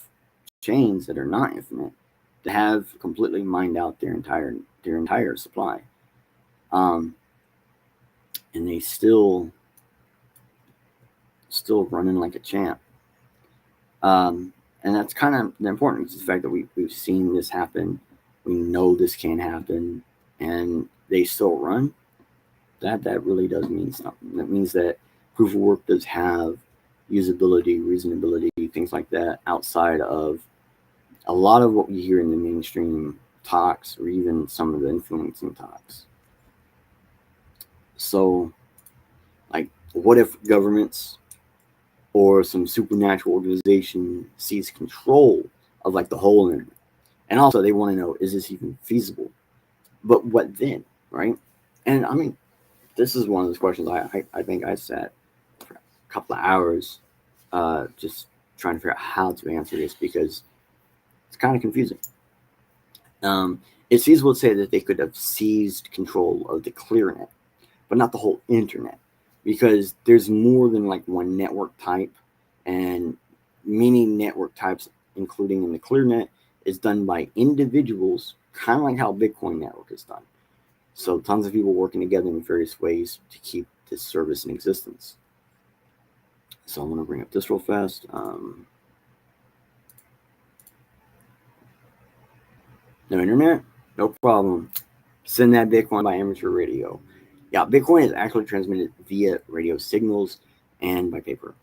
chains that are not infinite that have completely mined out their entire supply, and they still running like a champ. And that's kind of the importance, the fact that we've seen this happen. We know this can happen, and they still run. That really does mean something. That means that proof of work does have usability, reasonability, things like that, outside of a lot of what we hear in the mainstream talks, or even some of the influencing talks. So, like, what if governments or some supernatural organization sees control of like the whole internet? And also they want to know, is this even feasible? But what then, right? And I mean, this is one of those questions I think I sat for a couple of hours just trying to figure out how to answer this because it's kind of confusing. It's feasible to say that they could have seized control of the clearnet, but not the whole internet, because there's more than like one network type, and many network types, including in the clearnet, is done by individuals, kind of like how Bitcoin network is done. So tons of people working together in various ways to keep this service in existence. So I'm going to bring up this real fast. No internet? No problem. Send that Bitcoin by amateur radio. Yeah, Bitcoin is actually transmitted via radio signals and by paper.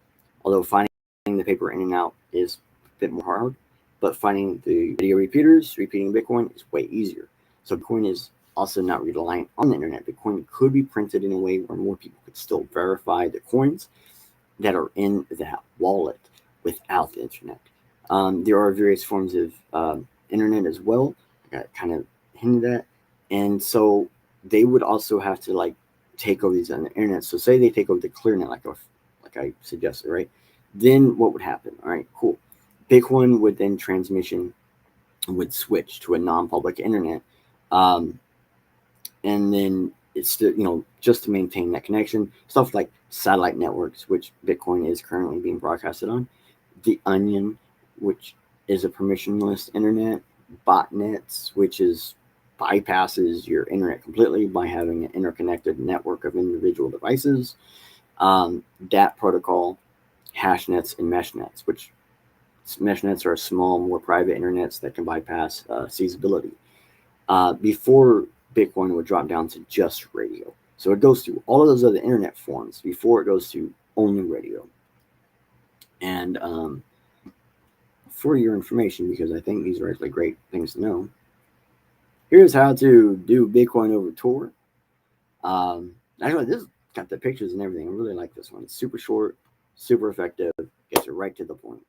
Although finding the paper in and out is a bit more hard, but finding the radio repeaters repeating Bitcoin is way easier. So Bitcoin is also not reliant on the internet. Bitcoin could be printed in a way where more people could still verify the coins that are in that wallet without the internet. There are various forms of internet as well. I got kind of hinted at. And so they would also have to like take over these on the internet. So say they take over the clearnet, like I suggested, right? Then what would happen? All right, cool. Bitcoin would then transmission would switch to a non-public internet, and then it's still just to maintain that connection. Stuff like satellite networks, which Bitcoin is currently being broadcasted on, the Onion, which is a permissionless internet, botnets, which is bypasses your internet completely by having an interconnected network of individual devices, DAT protocol, hash nets, and mesh nets, which mesh nets are small, more private internets that can bypass seizability. Before Bitcoin would drop down to just radio. So it goes through all of those other internet forms before it goes to only radio. And for your information, because I think these are actually great things to know, here's how to do Bitcoin over Tor. Actually, this got the pictures and everything. I really like this one. It's super short, super effective, gets it right to the point.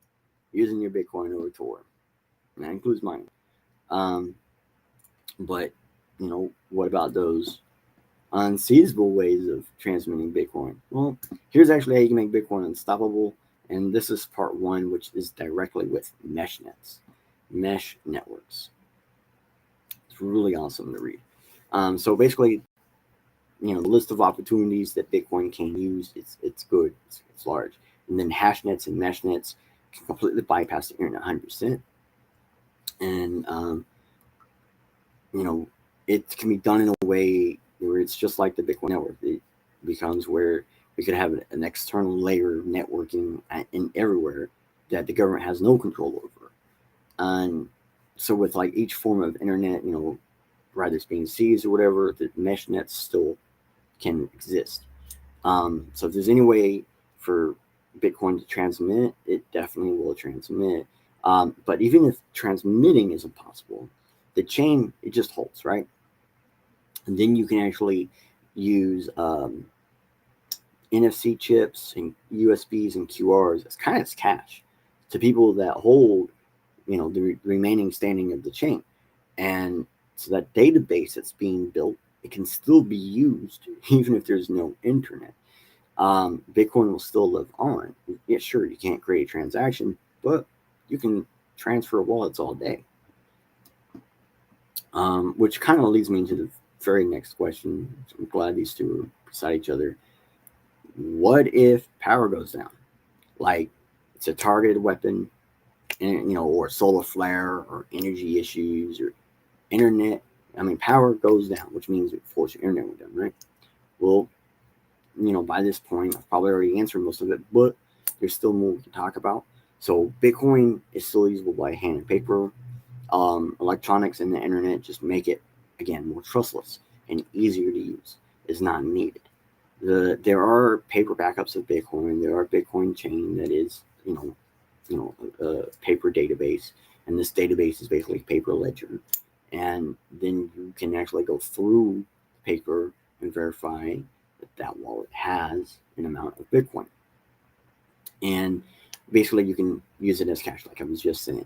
Using your Bitcoin over Tor. And that includes mining. But, what about those unseizable ways of transmitting Bitcoin? Well, here's actually how you can make Bitcoin unstoppable. And this is part one, which is directly with mesh networks. It's really awesome to read. So basically, the list of opportunities that Bitcoin can use, it's good, it's large. And then hash nets and mesh nets can completely bypass the internet 100%. And, it can be done in a way where it's just like the Bitcoin network. It becomes where we could have an external layer of networking in everywhere that the government has no control over. And so with like each form of internet, whether it's being seized or whatever, the mesh nets still can exist. So if there's any way for Bitcoin to transmit, it definitely will transmit. But even if transmitting isn't possible, the chain, it just holds, right? And then you can actually use NFC chips and USBs and QRs as kind of cash to people that hold, the remaining standing of the chain. And so that database that's being built, it can still be used even if there's no internet. Bitcoin will still live on. Yeah, sure, you can't create a transaction, but you can transfer wallets all day. Which kind of leads me into the very next question. I'm glad these two are beside each other. What if power goes down? Like it's a targeted weapon, or solar flare or energy issues or internet. Power goes down, which means of course your internet went down, right? Well, by this point, I've probably already answered most of it, but there's still more we can talk about. So Bitcoin is still usable by hand and paper. Electronics and the internet just make it, again, more trustless and easier to use. Is not needed. There are paper backups of Bitcoin. There are Bitcoin chain that is, a paper database, and this database is basically paper ledger. And then you can actually go through paper and verify that wallet has an amount of Bitcoin. And basically you can use it as cash, like I was just saying.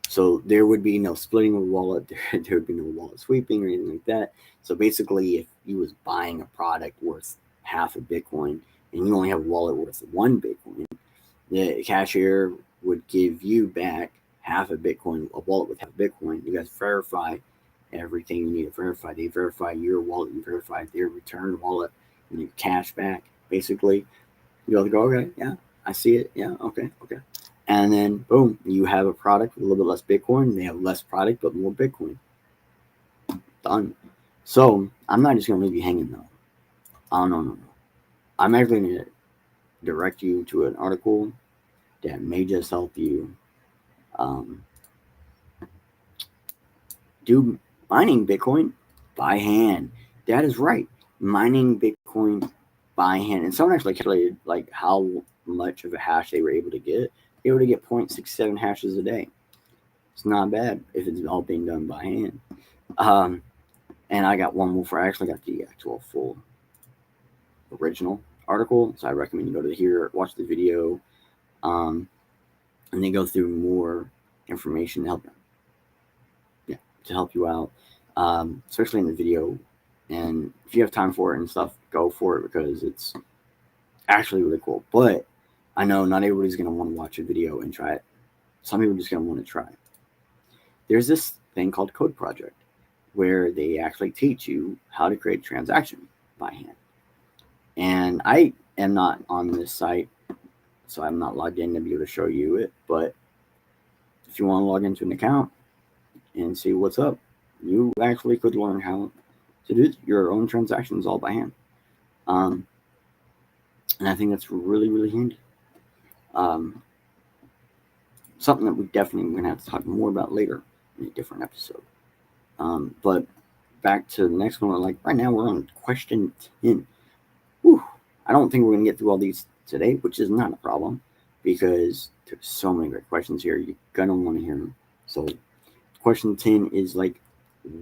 So there would be no splitting of a wallet. There would be no wallet sweeping or anything like that. So basically, if you was buying a product worth half a Bitcoin and you only have a wallet worth 1 Bitcoin, the cashier would give you back half a Bitcoin, a wallet with half a Bitcoin. You guys verify everything you need to verify. They verify your wallet, you verify their return wallet, and your cash back. Basically, you have to go, okay, yeah, I see it. Yeah, okay. And then boom, you have a product with a little bit less Bitcoin. They have less product but more Bitcoin. Done. So I'm not just gonna leave you hanging though. Oh no. I'm actually gonna direct you to an article that may just help you um, do mining Bitcoin by hand. That is right. Mining Bitcoin by hand. And someone actually calculated like how much of a hash they were able to get. They were able to get 0.67 hashes a day. It's not bad if it's all being done by hand. And I got one more for I actually got the actual full original article. So I recommend you go to here, watch the video, and then go through more information to help you out, especially in the video. And if you have time for it and stuff, go for it because it's actually really cool. But I know not everybody's going to want to watch a video and try it. Some people are just going to want to try it. There's this thing called Code Project where they actually teach you how to create a transaction by hand. And I am not on this site, so I'm not logged in to be able to show you it. But if you want to log into an account and see what's up, you actually could learn how to do your own transactions all by hand. And I think that's really, really handy. Something that we definitely going to have to talk more about later in a different episode. But back to the next one. Like right now, we're on question 10. Whew. I don't think we're going to get through all these today, which is not a problem because there's so many great questions here. You're going to want to hear them. So question 10 is like,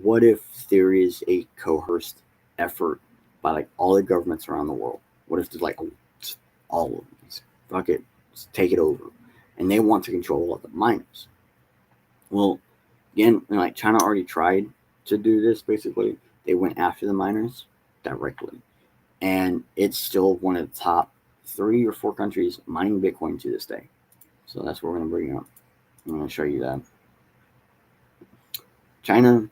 what if there is a coerced effort by like all the governments around the world? What if there's like all of them? Fuck it, let's take it over. And they want to control all the miners. Well, again, like China already tried to do this basically. They went after the miners directly. And it's still one of the top 3 or 4 countries mining Bitcoin to this day. So that's what we're going to bring up. I'm going to show you that. China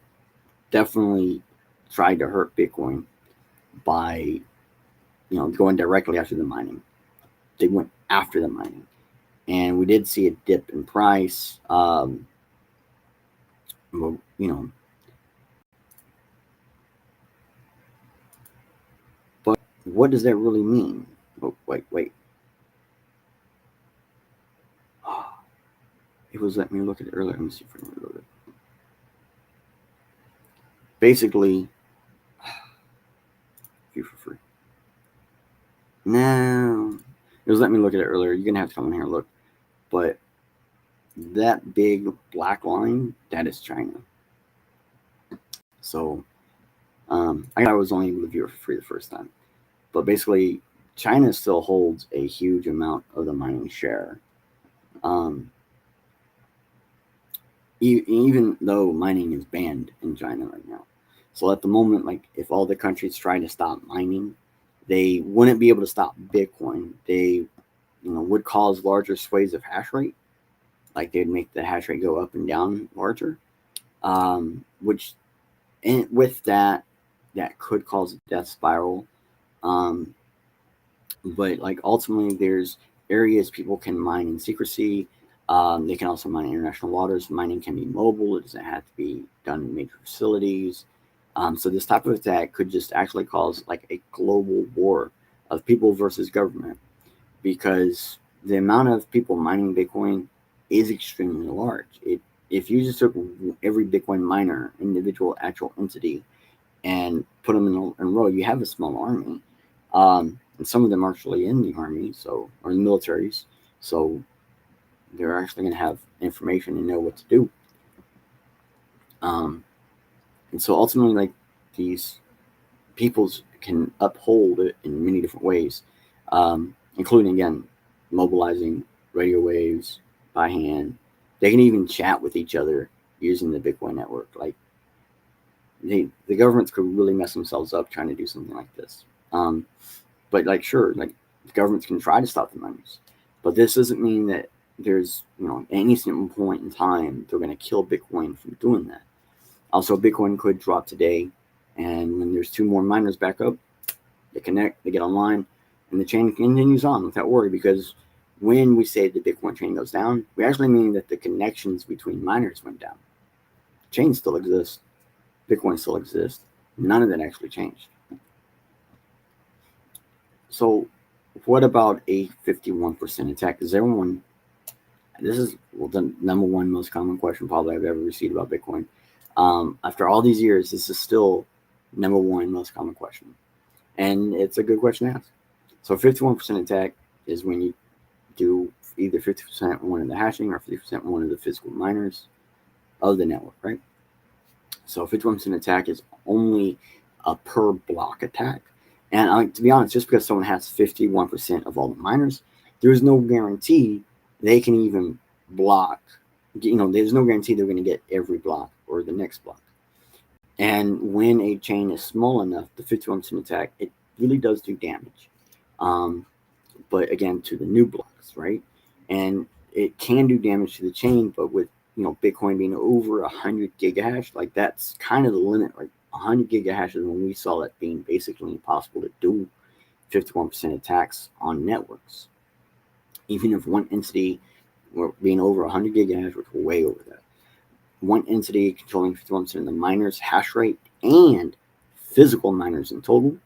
definitely tried to hurt Bitcoin by, going directly after the mining. They went after the mining. And we did see a dip in price. But what does that really mean? Oh, wait. It was letting me look at it earlier. Let me see if I can reload it. Basically, view for free. No, it was letting me look at it earlier. You're gonna have to come in here and look. But that big black line, that is China. So I was only able to view it for free the first time. But basically, China still holds a huge amount of the mining share. Even though mining is banned in China right now. So at the moment, like if all the countries try to stop mining, they wouldn't be able to stop Bitcoin. They, would cause larger sways of hash rate. Like they'd make the hash rate go up and down larger, which, and with that could cause a death spiral. But like ultimately, there's areas people can mine in secrecy. They can also mine in international waters. Mining can be mobile. It doesn't have to be done in major facilities. So this type of attack could just actually cause like a global war of people versus government, because the amount of people mining Bitcoin is extremely large. If you just took every Bitcoin miner, individual actual entity, and put them in a row, you have a small army. And some of them are actually in the army, or in the militaries. So they're actually going to have information and know what to do. And so ultimately, like these peoples can uphold it in many different ways, including, again, mobilizing radio waves by hand, They can even chat with each other using the Bitcoin network. Like the governments could really mess themselves up trying to do something like this. But like, sure, like the governments can try to stop the miners, but this doesn't mean that there's, any certain point in time they're going to kill Bitcoin from doing that. Also, Bitcoin could drop today, and when there's 2 more miners back up, they connect, they get online, and the chain continues on without worry. Because when we say the Bitcoin chain goes down, we actually mean that the connections between miners went down. Chains still exist, Bitcoin still exists. None of that actually changed. So what about a 51% attack? Because everyone, this is the number one most common question probably I've ever received about Bitcoin. After all these years, this is still number one most common question. And it's a good question to ask. So 51% attack is when you do either 50% one of the hashing or 50% one of the physical miners of the network, right? So 51% attack is only a per block attack. And to be honest, just because someone has 51% of all the miners, there's no guarantee they can even block. There's no guarantee they're going to get every block or the next block. And when a chain is small enough, the 51% attack, it really does do damage. But again, to the new blocks, right? And it can do damage to the chain, but with Bitcoin being over 100 gigahash, like that's kind of the limit, right? 100 gigahash is when we saw it being basically impossible to do 51% attacks on networks. Even if one entity were being over 100 gigahash, which we're way over that, one entity controlling 51% of the miners' hash rate and physical miners in total,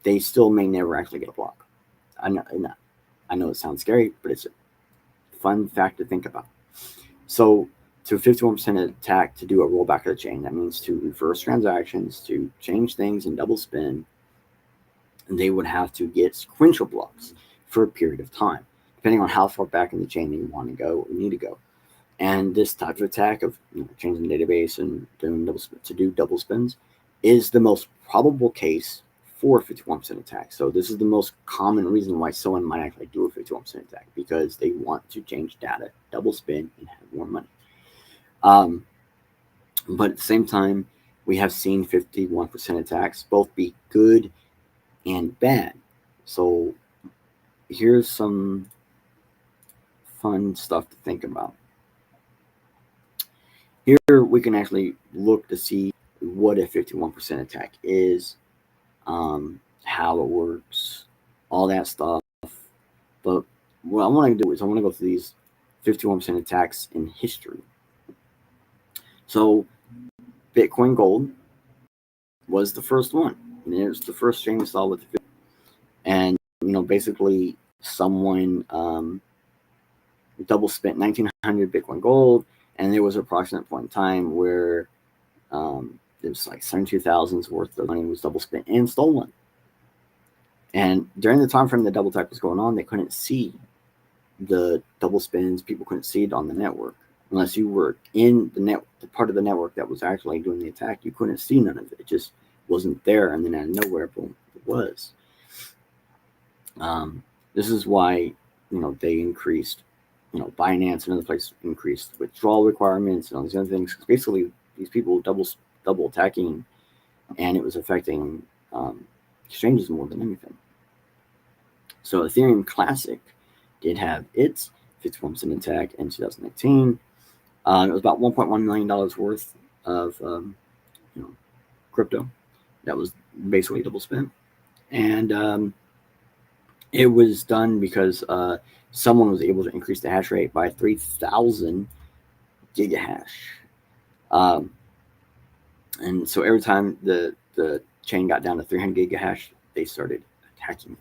they still may never actually get a block. I know it sounds scary, but it's a fun fact to think about. So to 51% attack to do a rollback of the chain, that means to reverse transactions, to change things and double spend, and they would have to get sequential blocks for a period of time, depending on how far back in the chain you want to go or need to go. And this type of attack of changing the database and doing double spins is the most probable case for a 51% attack. So this is the most common reason why someone might actually do a 51% attack, because they want to change data, double spin, and have more money. But at the same time, we have seen 51% attacks both be good and bad. So here's some fun stuff to think about. Here we can actually look to see what a 51% attack is, how it works, all that stuff. But what I want to do is I want to go through these 51% attacks in history. So Bitcoin Gold was the first one. And it was the first chain we saw with the, and basically someone double spent 1,900 Bitcoin Gold, and there was an approximate point in time where it was like 72,000's worth of money was double spent and stolen. And during the time frame the double attack was going on, they couldn't see the double spins. People couldn't see it on the network unless you were in the part of the network that was actually doing the attack. You couldn't see none of it. It just wasn't there, and then out of nowhere, boom, it was. This is why they increased, Binance and other places increased withdrawal requirements and all these other things. Because basically, these people double attacking, and it was affecting exchanges more than anything. So Ethereum Classic did have its 51% attack in 2019. It was about $1.1 million worth of crypto that was basically double spent, and it was done because someone was able to increase the hash rate by 3,000 gigahash. And so every time the chain got down to 300 gigahash, they started attacking it.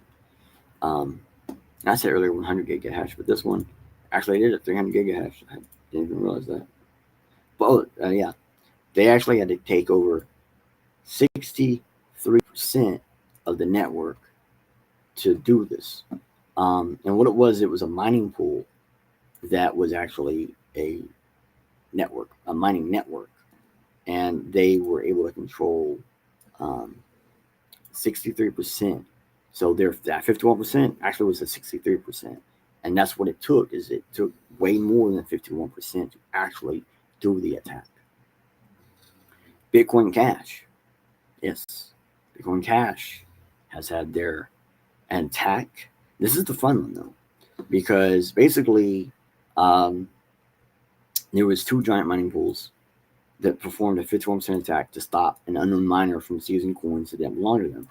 I said earlier 100 gigahash, but this one actually did at 300 gigahash. I didn't even realize that. But yeah, they actually had to take over 63% of the network to do this. And what it was a mining pool that was actually a mining network. And they were able to control 63%. So that 51% actually was a 63%. And that's what it took. Is it took way more than 51% to actually do the attack. Bitcoin Cash. Yes, Bitcoin Cash has had their attack. This is the fun one though, because basically there was 2 giant mining pools that performed a 51% attack to stop an unknown miner from seizing coins that didn't belong to them.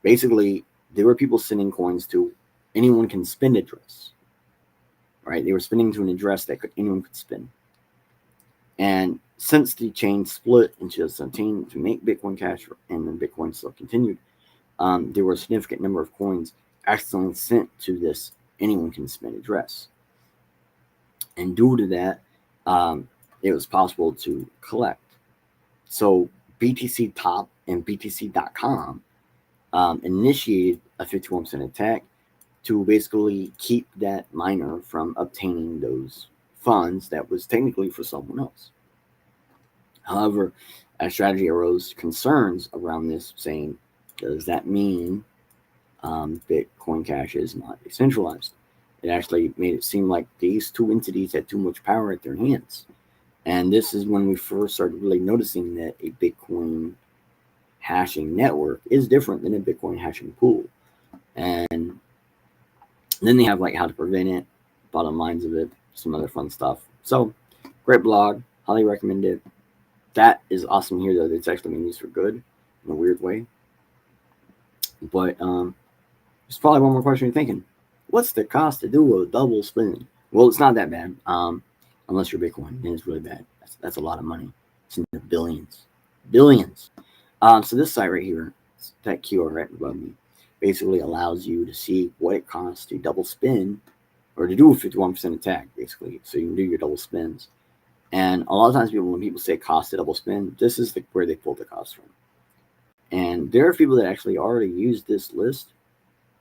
Basically, there were people sending coins to anyone can spend address. Right? They were spending to an address that anyone could spend. And since the chain split in 2017 to make Bitcoin Cash and then Bitcoin still continued, there were a significant number of coins accidentally sent to this anyone can spend address. And due to that, it was possible to collect. So BTC Top and BTC.com initiated a 51% attack to basically keep that miner from obtaining those funds that was technically for someone else. However, as strategy arose concerns around this, saying, does that mean Bitcoin Cash is not decentralized? It actually made it seem like these 2 entities had too much power at their hands. And this is when we first started really noticing that a Bitcoin hashing network is different than a Bitcoin hashing pool. And then they have like how to prevent it, bottom lines of it, some other fun stuff. So great blog, highly recommend it. That is awesome here though. It's actually being used for good in a weird way. But there's probably one more question you're thinking. What's the cost to do a double spin? Well, it's not that bad. Unless you're Bitcoin, then it's really bad. That's a lot of money. It's in the billions. So this site right here, that QR right above me, basically allows you to see what it costs to double spin or to do a 51% attack, basically. So you can do your double spins. And a lot of times when people say cost to double spin, this is where they pull the cost from. And there are people that actually already use this list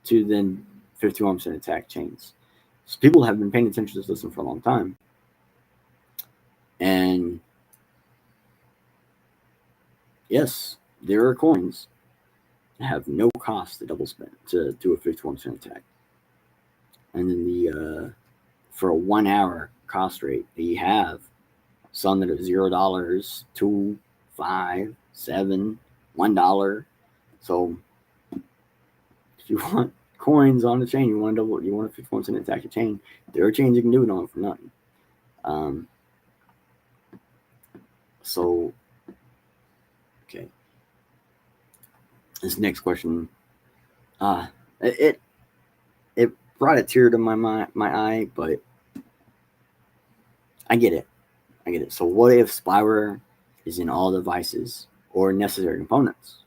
to then 51% attack chains. So people have been paying attention to this list for a long time. And yes, there are coins that have no cost to double spin to do a 51% attack. And then for a 1 hour cost rate, you have some that are $0, $2, $5, $7, $1. So if you want coins on the chain, you want a 51% attack a chain, there are chains you can do it on for nothing. So okay. This next question, it brought a tear to my eye, but I get it. So what if spyware is in all devices or necessary components?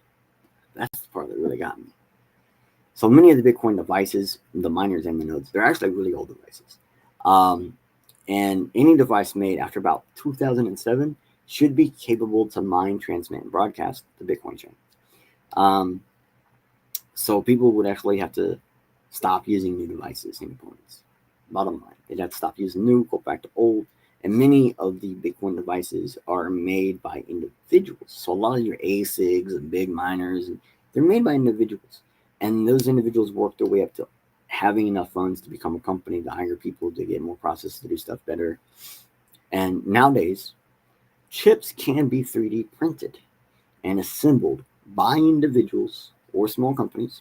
That's the part that really got me. So many of the Bitcoin devices, the miners and the nodes, they're actually really old devices. And any device made after about 2007 should be capable to mine, transmit, and broadcast the Bitcoin chain. So people would actually have to stop using new devices and components. Bottom line, they'd have to stop using new, go back to old. And many of the Bitcoin devices are made by individuals. So a lot of your ASICs and big miners, they're made by individuals. And those individuals work their way up to having enough funds to become a company, to hire people, to get more processes, to do stuff better. And nowadays, chips can be 3D printed and assembled by individuals or small companies.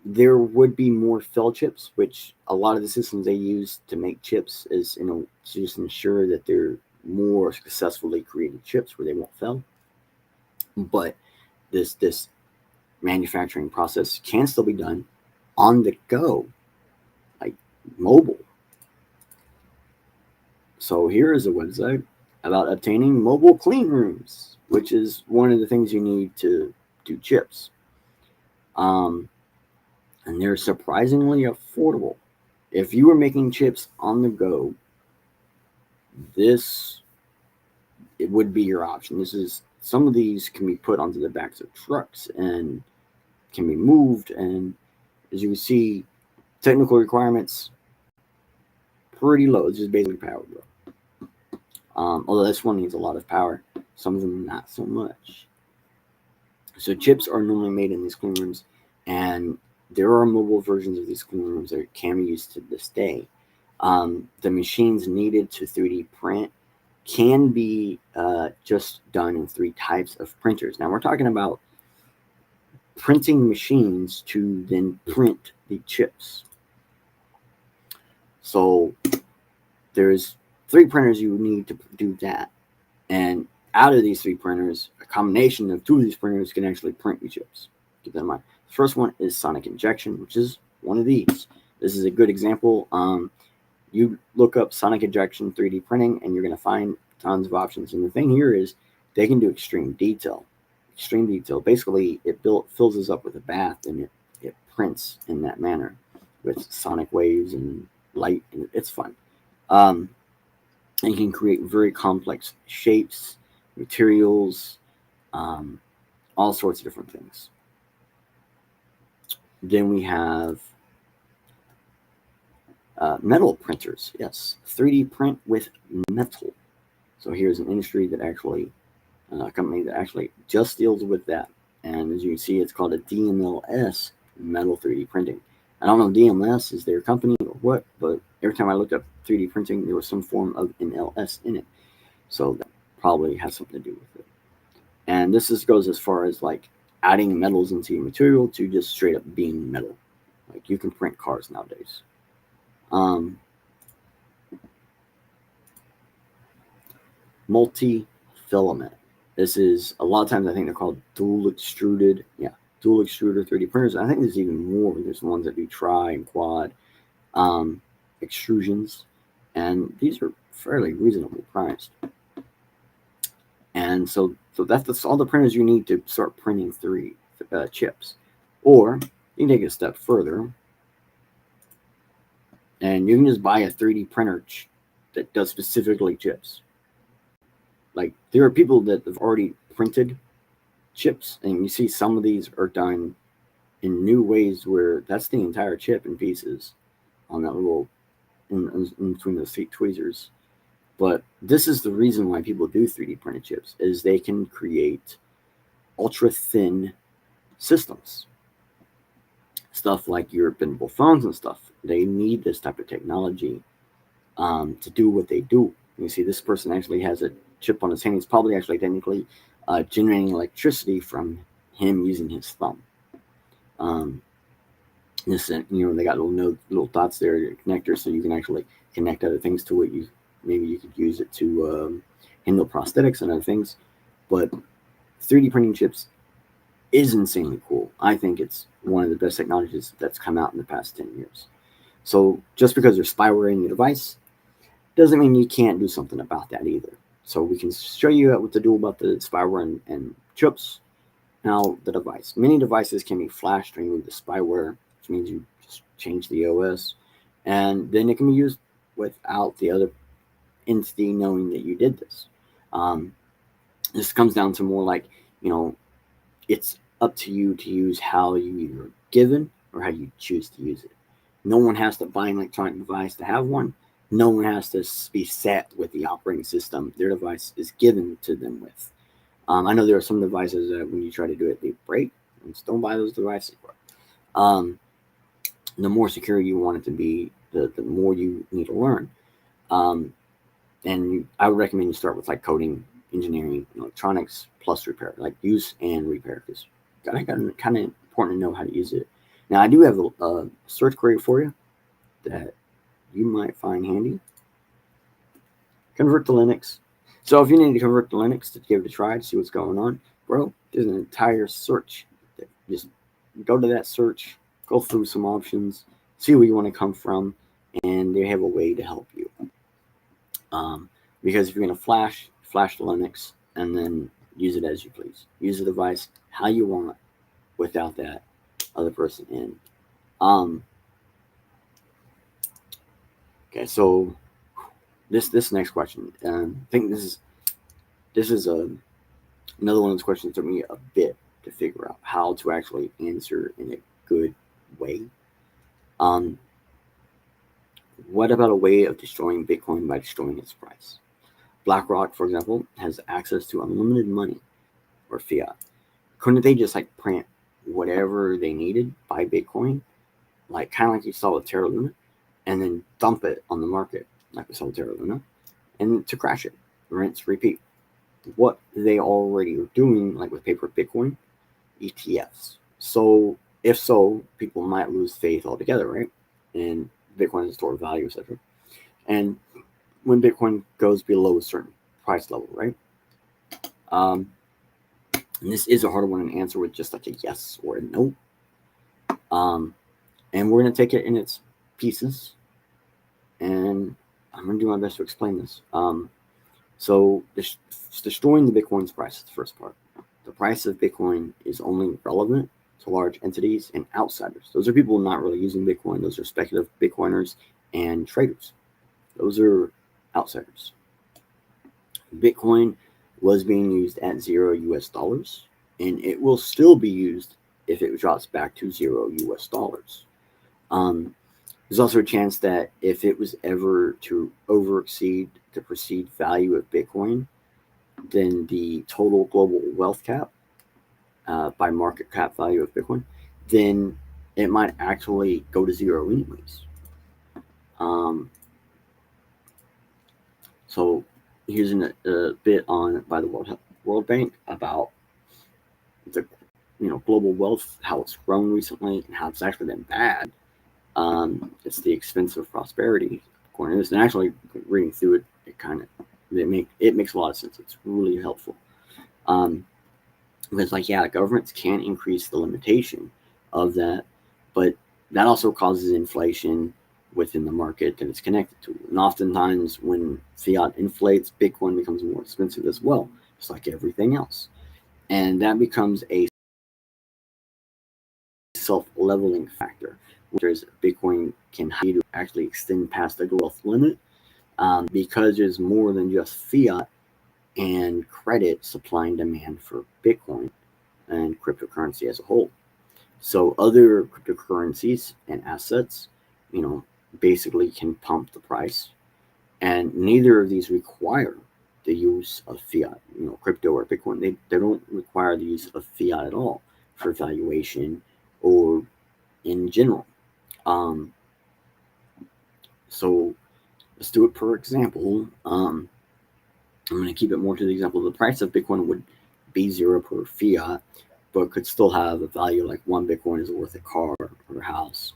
There would be more fail chips, which a lot of the systems they use to make chips is to just ensure that they're more successfully created chips where they won't fail. But this manufacturing process can still be done on the go, like mobile. So here is a website about obtaining mobile clean rooms, which is one of the things you need to do chips. And they're surprisingly affordable. If you are making chips on the go, it would be your option. Some of these can be put onto the backs of trucks and can be moved. And as you can see, technical requirements, pretty low. It's just basically power, bro. Although this one needs a lot of power. Some of them not so much. So chips are normally made in these clean rooms, and there are mobile versions of these clean rooms that can be used to this day. The machines needed to 3D print can be just done in 3 types of printers. Now we're talking about printing machines to then print the chips. So there's 3 printers you need to do that. And out of these 3 printers, a combination of 2 of these printers can actually print your chips. Keep that in mind. The first one is sonic injection, which is one of these. This is a good example. You look up sonic injection 3D printing, and you're going to find tons of options. And the thing here is they can do extreme detail. Extreme detail. Basically, it fills us up with a bath, and it prints in that manner with sonic waves and light, and it's fun. And you can create very complex shapes, materials, all sorts of different things. Then we have metal printers. Yes, 3D print with metal. So here's an industry that actually, a company that actually just deals with that. And as you can see, it's called a DMLS, metal 3D printing. I don't know if DMLS is their company or what, but every time I looked up 3D printing, there was some form of an LS in it. So that probably has something to do with it. And this goes as far as like adding metals into your material to just straight up being metal. Like you can print cars nowadays. Multi-filament. This is, a lot of times I think they're called dual extruded. Yeah, dual extruder 3D printers. I think there's even more. There's ones that do tri and quad extrusions. And these are fairly reasonably priced. And so that's all the printers you need to start printing 3 chips. Or you can take it a step further, and you can just buy a 3D printer that does specifically chips. Like there are people that have already printed chips, and you see some of these are done in new ways where that's the entire chip in pieces on that little in between those tweezers. But this is the reason why people do 3D printed chips, is they can create ultra thin systems. Stuff like your bendable phones and stuff. They need this type of technology to do what they do. You see, this person actually has a chip on his hand. He's probably actually technically generating electricity from him using his thumb. They got little dots there, connectors, so you can actually connect other things to it. Maybe you could use it to handle prosthetics and other things. But 3D printing chips is insanely cool. I think it's one of the best technologies that's come out in the past 10 years. So just because there's spyware in your device doesn't mean you can't do something about that either. So we can show you what to do about the spyware and chips. Now the device. Many devices can be flashed or remove the spyware, which means you just change the OS, and then it can be used without the other entity knowing that you did this. This comes down to more like, it's up to you to use how you either given or how you choose to use it. No one has to buy an electronic device to have one. No one has to be set with the operating system their device is given to them with. I know there are some devices that when you try to do it, they break. And just don't buy those devices. The more secure you want it to be, the more you need to learn. And I would recommend you start with like coding, engineering, electronics, plus repair, like use and repair, because kind of important to know how to use it. Now, I do have a search query for you that you might find handy. Convert to Linux. So if you need to convert to Linux to give it a try to see what's going on, bro, there's an entire search. Just go to that search, go through some options, see where you want to come from, and they have a way to help you. Because if you're going to flash to Linux and then use it as you please. Use the device how you want without that other person in. Okay, so this next question, I think this is another one of those questions that took me a bit to figure out how to actually answer in a good way. What about a way of destroying Bitcoin by destroying its price? BlackRock, for example, has access to unlimited money or fiat. Couldn't they just like print whatever they needed, buy Bitcoin, like kind of like you saw with Terra Luna, and then dump it on the market, like we saw with Terra Luna, and to crash it, rinse, repeat. What they already are doing, like with paper Bitcoin, ETFs. So if so, people might lose faith altogether, right? And Bitcoin is a store of value, etc. And when Bitcoin goes below a certain price level, right? And this is a harder one to answer with just like a yes or a no. And we're going to take it in its pieces, and I'm going to do my best to explain this. So destroying the Bitcoin's price is the first part. The price of Bitcoin is only relevant to large entities and outsiders. Those are people not really using Bitcoin. Those are speculative Bitcoiners and traders. Those are outsiders. Bitcoin was being used at $0 US, and it will still be used if it drops back to $0 US. There's also a chance that if it was ever to overexceed the perceived value of Bitcoin, then the total global wealth cap by market cap value of Bitcoin, then it might actually go to zero anyways. So here's a bit on by the World Bank about the global wealth, how it's grown recently, and how it's actually been bad. It's the expense of prosperity, according to this. And actually, reading through it, it makes a lot of sense. It's really helpful. Because the governments can increase the limitation of that, but that also causes inflation within the market that it's connected to. And oftentimes when fiat inflates, Bitcoin becomes more expensive as well, just like everything else. And that becomes a self-leveling factor. Whereas Bitcoin can actually extend past the growth limit because there's more than just fiat and credit supply and demand for Bitcoin and cryptocurrency as a whole. So other cryptocurrencies and assets, basically can pump the price, and neither of these require the use of fiat, crypto or Bitcoin. They don't require the use of fiat at all for valuation or in general. So let's do it per example. I'm going to keep it more to the example. The price of Bitcoin would be zero per fiat, but could still have a value like one Bitcoin is worth a car or a house,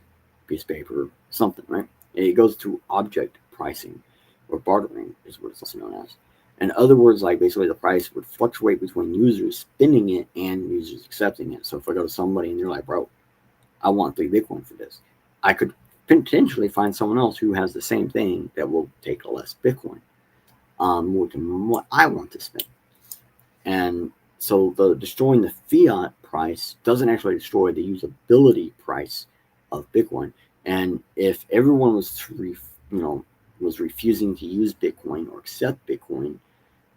piece of paper, something, right? It goes to object pricing or bartering is what it's also known as. In other words, basically the price would fluctuate between users spending it and users accepting it. So if I go to somebody and they're like, bro, I want 3 Bitcoin for this, I could potentially find someone else who has the same thing that will take less Bitcoin, more than what I want to spend. And so destroying the fiat price doesn't actually destroy the usability price of Bitcoin. And if everyone was refusing to use Bitcoin or accept Bitcoin,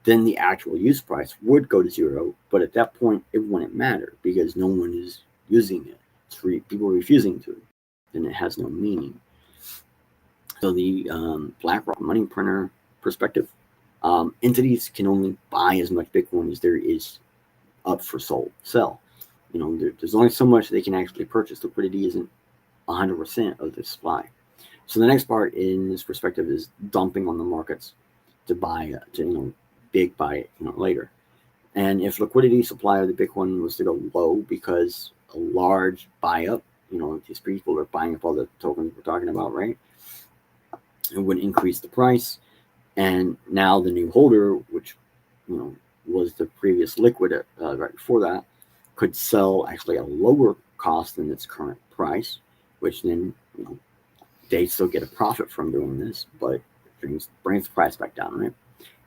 then the actual use price would go to zero. But at that point, it wouldn't matter because no one is using it. It's people refusing to it, then it has no meaning. So the BlackRock money printer perspective, entities can only buy as much Bitcoin as there is up for sell. There's only so much they can actually purchase. Liquidity isn't 100% of the supply. So the next part in this perspective is dumping on the markets to buy, big buy it, later. And if liquidity supply of the Bitcoin was to go low because a large buy up, these people are buying up all the tokens we're talking about, right? It would increase the price. And now the new holder, which, was the previous liquid right before that, could sell actually at a lower cost than its current price, which then, they still get a profit from doing this, but brings the price back down, right?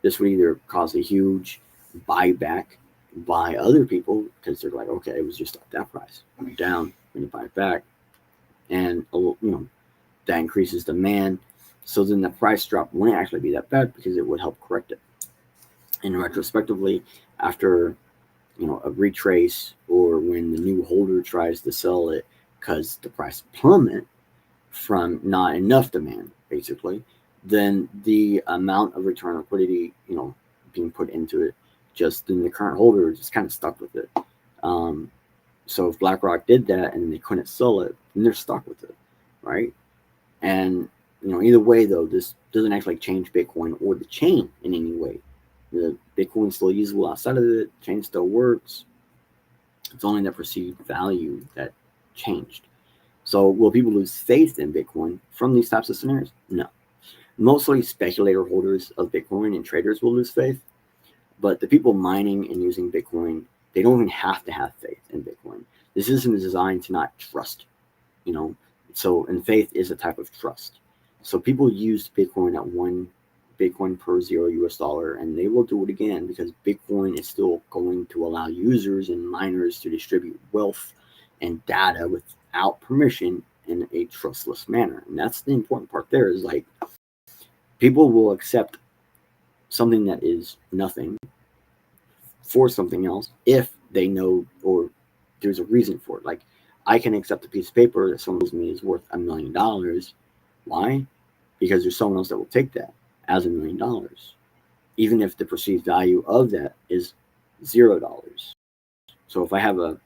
This would either cause a huge buyback by other people because they're like, okay, it was just at that price, went down, when you buy it back, and that increases demand. So then the price drop wouldn't actually be that bad because it would help correct it. And retrospectively, after a retrace or when the new holder tries to sell it because the price plummet from not enough demand, basically, then the amount of return liquidity, being put into it, just then the current holder just kind of stuck with it. So if BlackRock did that and they couldn't sell it, then they're stuck with it, right? And either way though, this doesn't actually change Bitcoin or the chain in any way. The Bitcoin's still usable outside of it, the chain still works. It's only the perceived value that changed. So will people lose faith in Bitcoin from these types of scenarios? No. Mostly speculator holders of Bitcoin and traders will lose faith, but the people mining and using Bitcoin, they don't even have to have faith in Bitcoin. This isn't designed to not trust, So, and faith is a type of trust. So people used Bitcoin at 1 Bitcoin per $0 and they will do it again because Bitcoin is still going to allow users and miners to distribute wealth and data without permission in a trustless manner. And that's the important part there, is like people will accept something that is nothing for something else if they know or there's a reason for it. Like I can accept a piece of paper that someone tells me is worth $1 million. Why? Because there's someone else that will take that as $1 million, even if the perceived value of that is $0. So if I have a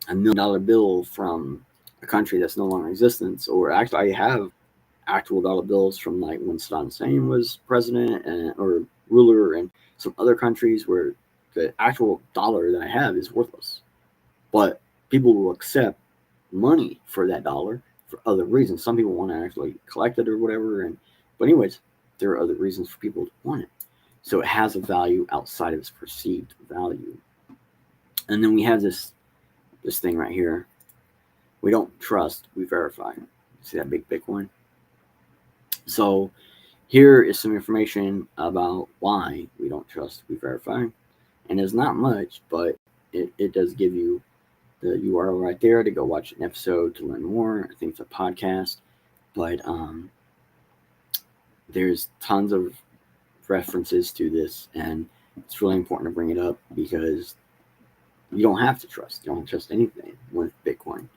$1 million bill from a country that's no longer in existence, or actually I have actual dollar bills from like when Saddam Hussein was president or ruler, and some other countries where the actual dollar that I have is worthless, but people will accept money for that dollar for other reasons. Some people want to actually collect it or whatever, but anyways, there are other reasons for people to want it. So it has a value outside of its perceived value. And then we have this thing right here. We don't trust, we verify. See that big Bitcoin? So here is some information about why we don't trust, we verify. And it's not much, but it does give you the URL right there to go watch an episode to learn more. I think it's a podcast, but there's tons of references to this, and it's really important to bring it up because you don't have to trust. You don't trust anything with Bitcoin.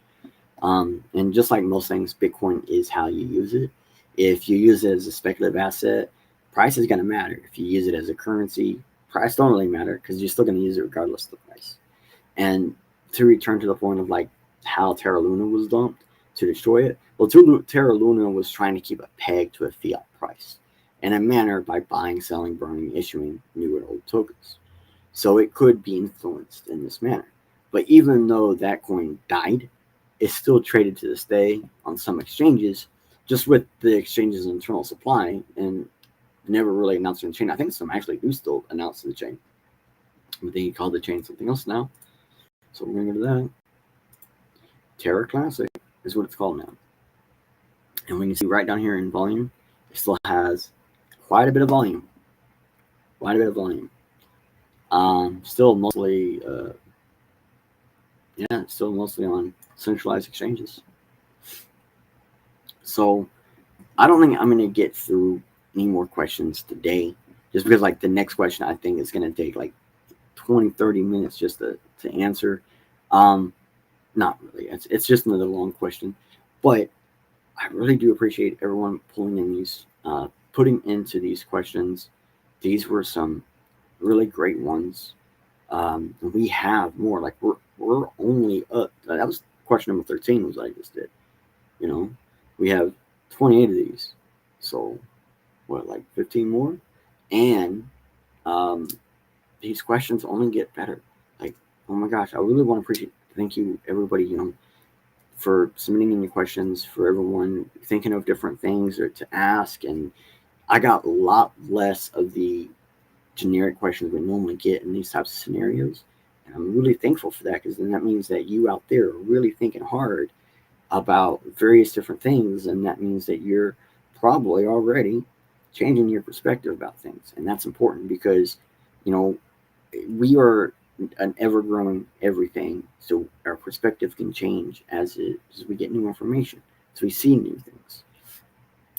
And just like most things, Bitcoin is how you use it. If you use it as a speculative asset, price is going to matter. If you use it as a currency, price don't really matter because you're still going to use it regardless of the price. And to return to the point of like how Terra Luna was dumped to destroy it, well, Terra Luna was trying to keep a peg to a fiat price in a manner by buying, selling, burning, issuing new and old tokens. So it could be influenced in this manner. But even though that coin died, it's still traded to this day on some exchanges, just with the exchange's internal supply, and never really announced in the chain. I think some actually do still announce the chain. I think he called the chain something else now. So we're going to go to that. Terra Classic is what it's called now. And we can see right down here in volume, it still has quite a bit of volume. Still mostly, still mostly on centralized exchanges. So I don't think I'm going to get through any more questions today, just because like the next question I think is going to take like 20-30 minutes just to answer. Not really, it's just another long question, but I really do appreciate everyone pulling in these putting into these questions. These were some really great ones. We have more, like we're only up. That was question number 13 was I just did. We have 28 of these, so what, like 15 more, and these questions only get better. Like, oh my gosh, I really want to thank you everybody, for submitting in your questions, for everyone thinking of different things or to ask. And I got a lot less of the generic questions we normally get in these types of scenarios, and I'm really thankful for that, because then that means that you out there are really thinking hard about various different things, and that means that you're probably already changing your perspective about things. And that's important because we are an ever-growing everything, so our perspective can change as we get new information, so we see new things.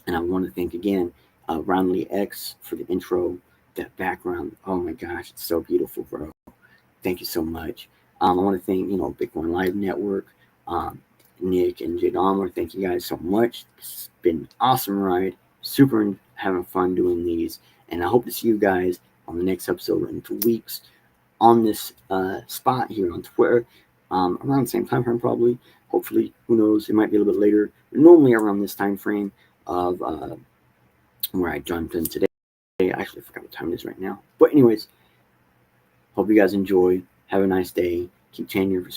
And I want to thank again Roundly X for the intro, that background. Oh my gosh, it's so beautiful, bro. Thank you so much. I want to thank Bitcoin Live Network, Nick and J Dahmer. Thank you guys so much. It's been an awesome ride. Super having fun doing these, and I hope to see you guys on the next episode in 2 weeks on this spot here on Twitter. around the same time frame probably. Hopefully, who knows? It might be a little bit later. But normally around this time frame of where I jumped in today. I actually forgot what time it is right now. But anyways, hope you guys enjoy. Have a nice day. Keep changing your perspective.